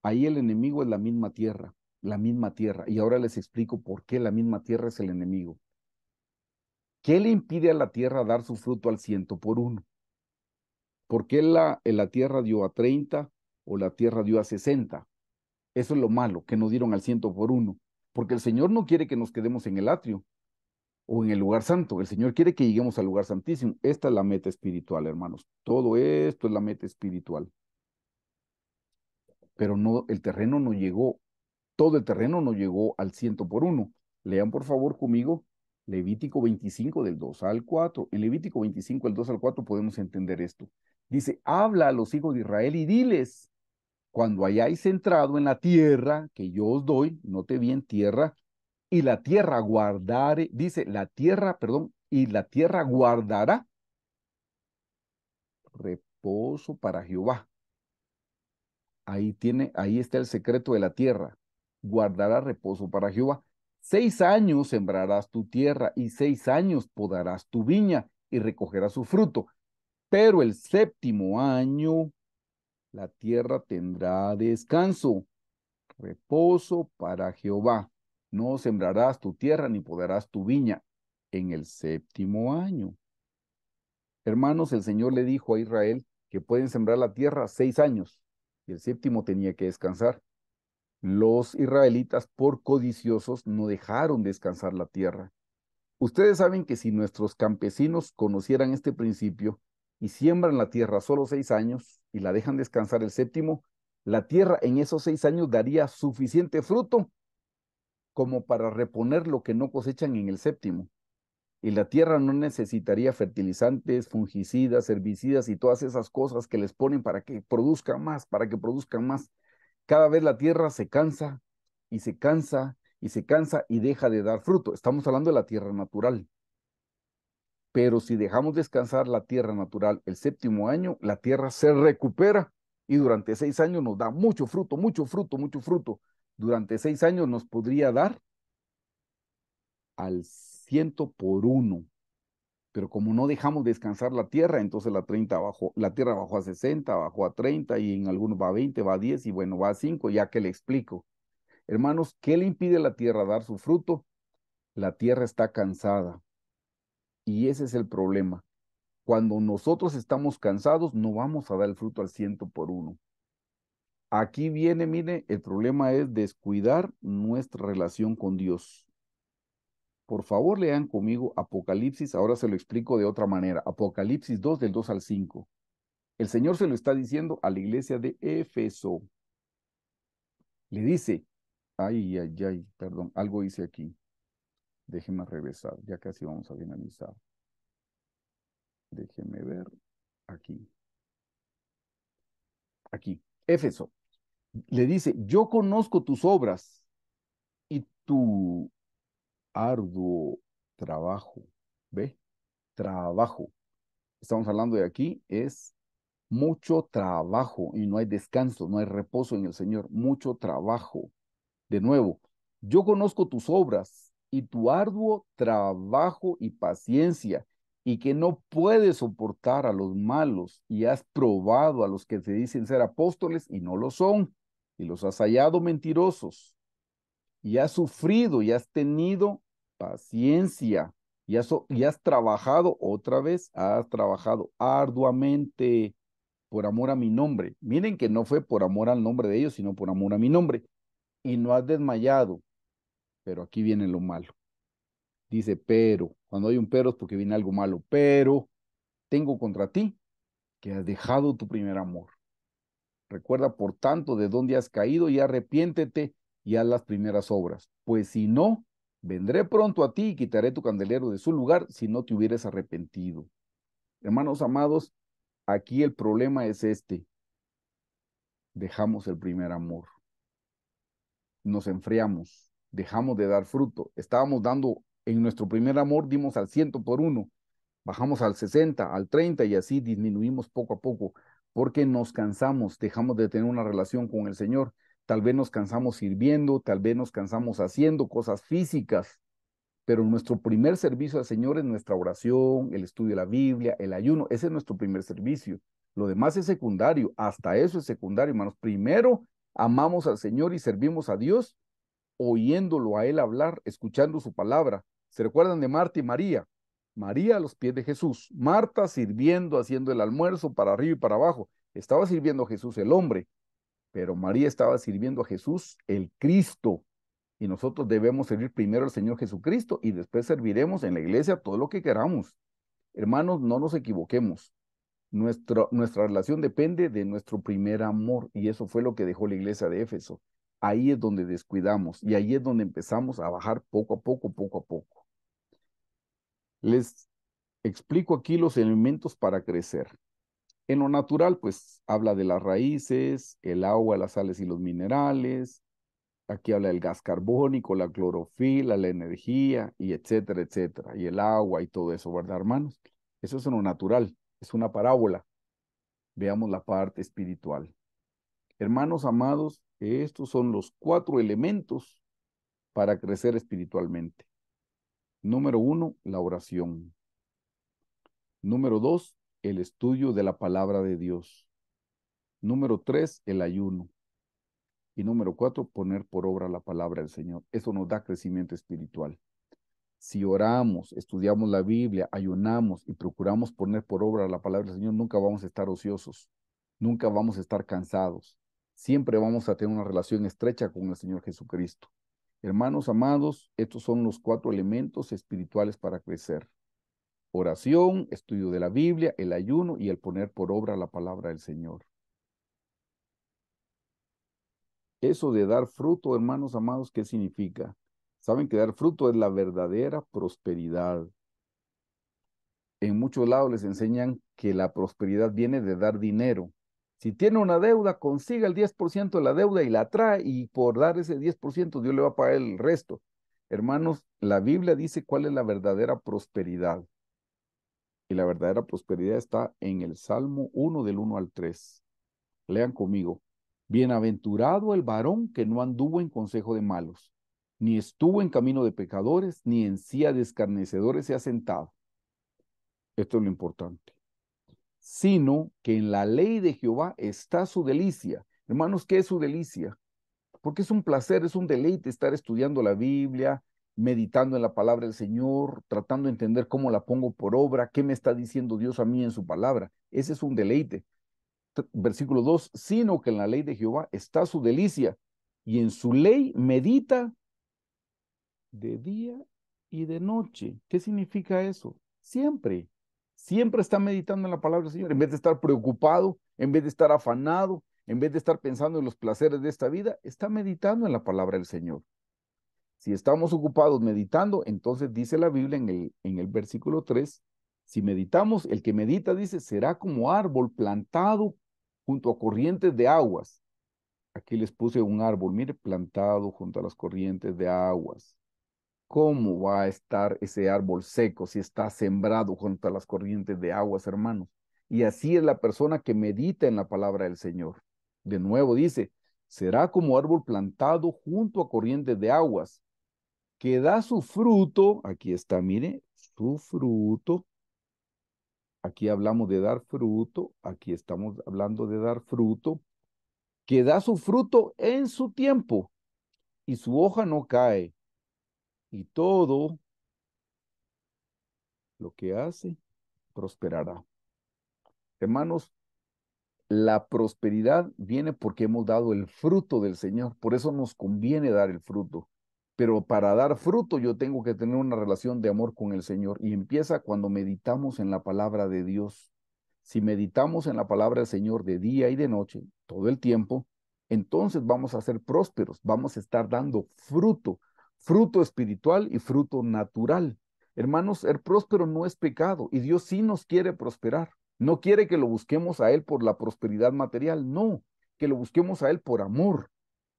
Ahí el enemigo es la misma tierra, la misma tierra. Y ahora les explico por qué la misma tierra es el enemigo. ¿Qué le impide a la tierra dar su fruto al 100 por uno? ¿Por qué la tierra dio a 30 o la tierra dio a 60? Eso es lo malo, que no dieron al 100 por uno. porque el Señor no quiere que nos quedemos en el atrio o en el lugar santo. El Señor quiere que lleguemos al lugar santísimo. Esta es la meta espiritual, hermanos. Todo esto es la meta espiritual. Pero no, el terreno no llegó, todo el terreno no llegó al 100 por 1. Lean por favor conmigo Levítico 25 del 2 al 4. En Levítico 25 del 2 al 4 podemos entender esto. Dice, habla a los hijos de Israel y diles, cuando hayáis entrado en la tierra que yo os doy, note bien tierra, y la tierra guardare, dice la tierra, perdón, y la tierra guardará reposo para Jehová. Ahí está el secreto de la tierra. Guardará reposo para Jehová. 6 años sembrarás tu tierra y 6 años podarás tu viña y recogerás su fruto. Pero el 7.º año la tierra tendrá descanso, reposo para Jehová. No sembrarás tu tierra ni podarás tu viña en el 7.º año. Hermanos, el Señor le dijo a Israel que pueden sembrar la tierra 6 años y el 7.º tenía que descansar. Los israelitas, por codiciosos, no dejaron descansar la tierra. Ustedes saben que si nuestros campesinos conocieran este principio y siembran la tierra solo 6 años y la dejan descansar el 7.º, la tierra en esos 6 años daría suficiente fruto como para reponer lo que no cosechan en el 7.º. Y la tierra no necesitaría fertilizantes, fungicidas, herbicidas y todas esas cosas que les ponen para que produzcan más, para que produzcan más. Cada vez la tierra se cansa y se cansa y se cansa y deja de dar fruto. Estamos hablando de la tierra natural. Pero si dejamos descansar la tierra natural el 7.º año, la tierra se recupera y durante 6 años nos da mucho fruto, mucho fruto, mucho fruto. Durante 6 años nos podría dar al 100 por 1. Pero como no dejamos descansar la tierra, entonces la tierra bajó a 60, bajó a 30 y en algunos va a 20, va a 10 y bueno, va a 5, ya que le explico. Hermanos, ¿qué le impide a la tierra dar su fruto? La tierra está cansada y ese es el problema. Cuando nosotros estamos cansados, no vamos a dar el fruto al 100 por 1. Aquí viene, mire, el problema es descuidar nuestra relación con Dios. Por favor, lean conmigo Apocalipsis, ahora se lo explico de otra manera. Apocalipsis 2 del 2 al 5. El Señor se lo está diciendo a la iglesia de Éfeso. Le dice, ay, ay, ay, perdón, algo hice aquí. Déjenme regresar, ya casi vamos a finalizar. Déjenme ver aquí. Aquí, Éfeso. Le dice, yo conozco tus obras y tu arduo trabajo. ¿Ve? Trabajo. Estamos hablando de aquí, es mucho trabajo y no hay descanso, no hay reposo en el Señor, mucho trabajo. De nuevo, yo conozco tus obras y tu arduo trabajo y paciencia, y que no puedes soportar a los malos, y has probado a los que te dicen ser apóstoles y no lo son, y los has hallado mentirosos, y has sufrido y has tenido paciencia, y has trabajado otra vez, has trabajado arduamente por amor a mi nombre. Miren que no fue por amor al nombre de ellos, sino por amor a mi nombre. Y no has desmayado, pero aquí viene lo malo. Dice, pero, cuando hay un pero es porque viene algo malo, pero tengo contra ti que has dejado tu primer amor. Recuerda, por tanto, de dónde has caído y arrepiéntete y haz las primeras obras. Pues si no, vendré pronto a ti y quitaré tu candelero de su lugar si no te hubieras arrepentido. Hermanos amados, aquí el problema es este. Dejamos el primer amor. Nos enfriamos, dejamos de dar fruto. Estábamos dando, en nuestro primer amor dimos al 100 por 1, bajamos al 60, al 30 y así disminuimos poco a poco, porque nos cansamos, dejamos de tener una relación con el Señor. Tal vez nos cansamos sirviendo, tal vez nos cansamos haciendo cosas físicas, pero nuestro primer servicio al Señor es nuestra oración, el estudio de la Biblia, el ayuno. Ese es nuestro primer servicio. Lo demás es secundario, hasta eso es secundario, hermanos. Primero amamos al Señor y servimos a Dios oyéndolo a Él hablar, escuchando su palabra. ¿Se recuerdan de Marta y María? María a los pies de Jesús, Marta sirviendo, haciendo el almuerzo para arriba y para abajo. Estaba sirviendo a Jesús el hombre, pero María estaba sirviendo a Jesús el Cristo. Y nosotros debemos servir primero al Señor Jesucristo y después serviremos en la iglesia todo lo que queramos. Hermanos, no nos equivoquemos. Nuestra relación depende de nuestro primer amor y eso fue lo que dejó la iglesia de Éfeso. Ahí es donde descuidamos y ahí es donde empezamos a bajar poco a poco, poco a poco. Les explico aquí los elementos para crecer. En lo natural, pues habla de las raíces, el agua, las sales y los minerales. Aquí habla del gas carbónico, la clorofila, la energía y etcétera, etcétera. Y el agua y todo eso, ¿verdad, hermanos? Eso es en lo natural, es una parábola. Veamos la parte espiritual. Hermanos amados, estos son los 4 elementos para crecer espiritualmente. Número 1, la oración. Número 2, el estudio de la palabra de Dios. Número 3, el ayuno. Y número 4, poner por obra la palabra del Señor. Eso nos da crecimiento espiritual. Si oramos, estudiamos la Biblia, ayunamos y procuramos poner por obra la palabra del Señor, nunca vamos a estar ociosos, nunca vamos a estar cansados. Siempre vamos a tener una relación estrecha con el Señor Jesucristo. Hermanos amados, estos son los 4 elementos espirituales para crecer. Oración, estudio de la Biblia, el ayuno y el poner por obra la palabra del Señor. Eso de dar fruto, hermanos amados, ¿qué significa? Saben que dar fruto es la verdadera prosperidad. En muchos lados les enseñan que la prosperidad viene de dar dinero. Si tiene una deuda, consiga el 10% de la deuda y la trae y por dar ese 10% Dios le va a pagar el resto. Hermanos, la Biblia dice cuál es la verdadera prosperidad. Y la verdadera prosperidad está en el Salmo 1 del 1 al 3. Lean conmigo. Bienaventurado el varón que no anduvo en consejo de malos, ni estuvo en camino de pecadores, ni en silla de escarnecedores se ha sentado. Esto es lo importante. Sino que en la ley de Jehová está su delicia. Hermanos, ¿qué es su delicia? Porque es un placer, es un deleite estar estudiando la Biblia, meditando en la palabra del Señor, tratando de entender cómo la pongo por obra, qué me está diciendo Dios a mí en su palabra. Ese es un deleite. Versículo 2, sino que en la ley de Jehová está su delicia, y en su ley medita de día y de noche. ¿Qué significa eso? Siempre, siempre está meditando en la palabra del Señor, en vez de estar preocupado, en vez de estar afanado, en vez de estar pensando en los placeres de esta vida, está meditando en la palabra del Señor. Si estamos ocupados meditando, entonces dice la Biblia en el versículo 3, si meditamos, el que medita dice, será como árbol plantado junto a corrientes de aguas. Aquí les puse un árbol, mire, plantado junto a las corrientes de aguas. ¿Cómo va a estar ese árbol seco si está sembrado junto a las corrientes de aguas, hermanos? Y así es la persona que medita en la palabra del Señor. De nuevo dice, será como árbol plantado junto a corrientes de aguas, que da su fruto, aquí está, mire, su fruto. Aquí hablamos de dar fruto, aquí estamos hablando de dar fruto, que da su fruto en su tiempo y su hoja no cae y todo lo que hace prosperará. Hermanos, la prosperidad viene porque hemos dado el fruto del Señor, por eso nos conviene dar el fruto. Pero para dar fruto yo tengo que tener una relación de amor con el Señor y empieza cuando meditamos en la palabra de Dios. Si meditamos en la palabra del Señor de día y de noche, todo el tiempo, entonces vamos a ser prósperos, vamos a estar dando fruto, fruto espiritual y fruto natural. Hermanos, ser próspero no es pecado y Dios sí nos quiere prosperar. No quiere que lo busquemos a Él por la prosperidad material, no, que lo busquemos a Él por amor.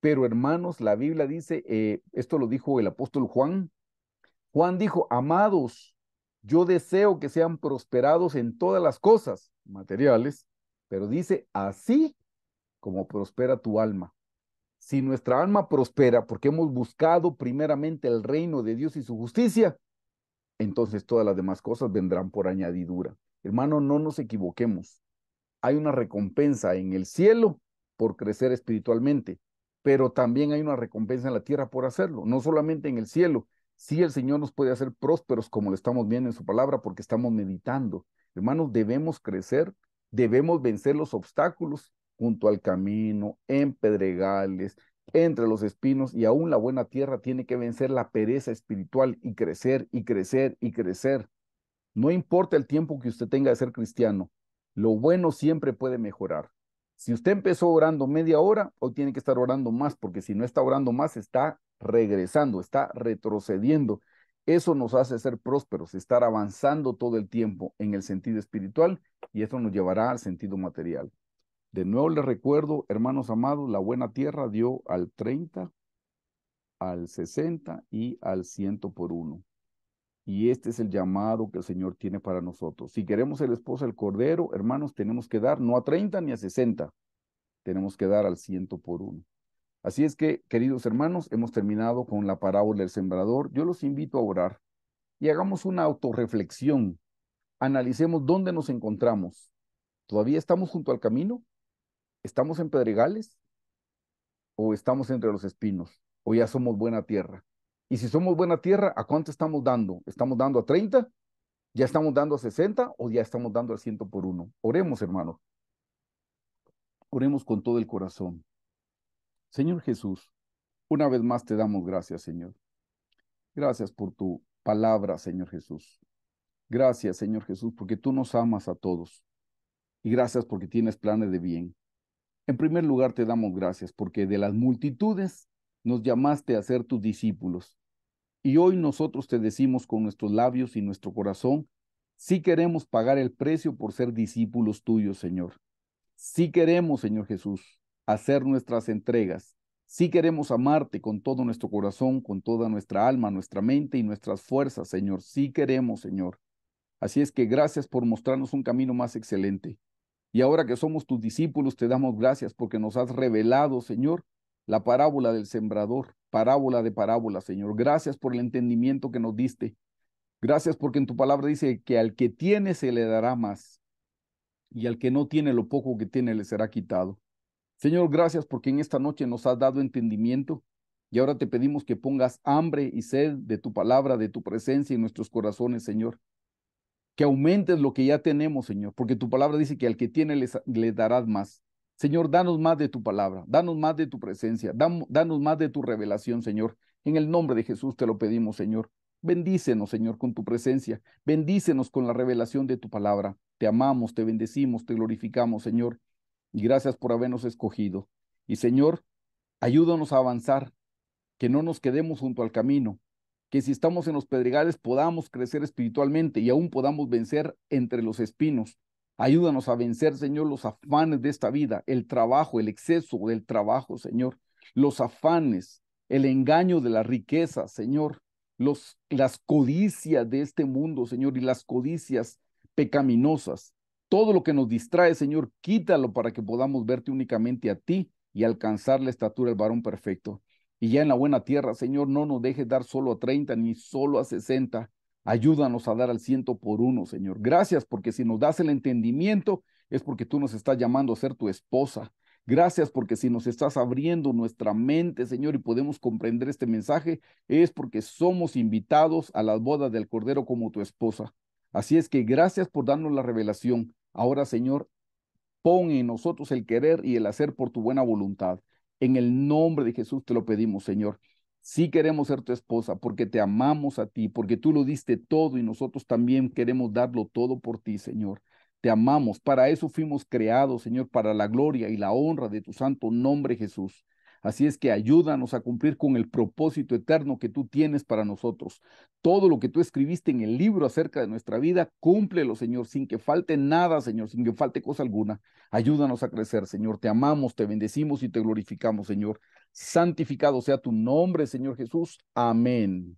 Pero hermanos, la Biblia dice, esto lo dijo el apóstol Juan. Juan dijo, amados, yo deseo que sean prosperados en todas las cosas materiales, pero dice, así como prospera tu alma. Si nuestra alma prospera porque hemos buscado primeramente el reino de Dios y su justicia, entonces todas las demás cosas vendrán por añadidura. Hermano, no nos equivoquemos. Hay una recompensa en el cielo por crecer espiritualmente, pero también hay una recompensa en la tierra por hacerlo, no solamente en el cielo. Sí, el Señor nos puede hacer prósperos como lo estamos viendo en su palabra porque estamos meditando. Hermanos, debemos crecer, debemos vencer los obstáculos junto al camino, en pedregales, entre los espinos, y aún la buena tierra tiene que vencer la pereza espiritual y crecer y crecer y crecer. No importa el tiempo que usted tenga de ser cristiano, lo bueno siempre puede mejorar. Si usted empezó orando media hora, hoy tiene que estar orando más, porque si no está orando más, está regresando, está retrocediendo. Eso nos hace ser prósperos, estar avanzando todo el tiempo en el sentido espiritual, y eso nos llevará al sentido material. De nuevo les recuerdo, hermanos amados, la buena tierra dio al 30, al 60 y al 100 por uno. Y este es el llamado que el Señor tiene para nosotros. Si queremos ser esposa del Cordero, hermanos, tenemos que dar no a 30 ni a 60, tenemos que dar al 100 por uno. Así es que, queridos hermanos, hemos terminado con la parábola del sembrador. Yo los invito a orar y hagamos una autorreflexión. Analicemos dónde nos encontramos. ¿Todavía estamos junto al camino? ¿Estamos en pedregales? ¿O estamos entre los espinos? ¿O ya somos buena tierra? Y si somos buena tierra, ¿a cuánto estamos dando? ¿Estamos dando a 30? ¿Ya estamos dando a 60 o ya estamos dando al 100 por uno? Oremos, hermano. Oremos con todo el corazón. Señor Jesús, una vez más te damos gracias, Señor. Gracias por tu palabra, Señor Jesús. Gracias, Señor Jesús, porque tú nos amas a todos. Y gracias porque tienes planes de bien. En primer lugar, te damos gracias porque de las multitudes nos llamaste a ser tus discípulos. Y hoy nosotros te decimos con nuestros labios y nuestro corazón, sí queremos pagar el precio por ser discípulos tuyos, Señor. Sí queremos, Señor Jesús, hacer nuestras entregas. Sí queremos amarte con todo nuestro corazón, con toda nuestra alma, nuestra mente y nuestras fuerzas, Señor. Sí queremos, Señor. Así es que gracias por mostrarnos un camino más excelente. Y ahora que somos tus discípulos, te damos gracias porque nos has revelado, Señor, la parábola del sembrador, parábola de parábola, Señor. Gracias por el entendimiento que nos diste. Gracias porque en tu palabra dice que al que tiene se le dará más, y al que no tiene lo poco que tiene le será quitado. Señor, gracias porque en esta noche nos has dado entendimiento, y ahora te pedimos que pongas hambre y sed de tu palabra, de tu presencia en nuestros corazones, Señor. Que aumentes lo que ya tenemos, Señor, porque tu palabra dice que al que tiene le darás más. Señor, danos más de tu palabra, danos más de tu presencia, danos más de tu revelación, Señor. En el nombre de Jesús te lo pedimos, Señor. Bendícenos, Señor, con tu presencia. Bendícenos con la revelación de tu palabra. Te amamos, te bendecimos, te glorificamos, Señor. Y gracias por habernos escogido. Y, Señor, ayúdanos a avanzar, que no nos quedemos junto al camino, que si estamos en los pedregales podamos crecer espiritualmente y aún podamos vencer entre los espinos. Ayúdanos a vencer, Señor, los afanes de esta vida, el trabajo, el exceso del trabajo, Señor, los afanes, el engaño de la riqueza, Señor, las codicias de este mundo, Señor, y las codicias pecaminosas. Todo lo que nos distrae, Señor, quítalo para que podamos verte únicamente a ti y alcanzar la estatura del varón perfecto. Y ya en la buena tierra, Señor, no nos dejes dar solo a 30 ni solo a 60. Ayúdanos a dar al 100 por uno, Señor. Gracias porque si nos das el entendimiento es porque tú nos estás llamando a ser tu esposa. Gracias porque si nos estás abriendo nuestra mente, Señor, y podemos comprender este mensaje, es porque somos invitados a las bodas del Cordero como tu esposa. Así es que gracias por darnos la revelación. Ahora, Señor, pon en nosotros el querer y el hacer por tu buena voluntad. En el nombre de Jesús te lo pedimos, Señor. Sí queremos ser tu esposa porque te amamos a ti, porque tú lo diste todo y nosotros también queremos darlo todo por ti, Señor. Te amamos. Para eso fuimos creados, Señor, para la gloria y la honra de tu santo nombre, Jesús. Así es que ayúdanos a cumplir con el propósito eterno que tú tienes para nosotros. Todo lo que tú escribiste en el libro acerca de nuestra vida, cúmplelo, Señor, sin que falte nada, Señor, sin que falte cosa alguna. Ayúdanos a crecer, Señor. Te amamos, te bendecimos y te glorificamos, Señor. Santificado sea tu nombre, Señor Jesús. Amén.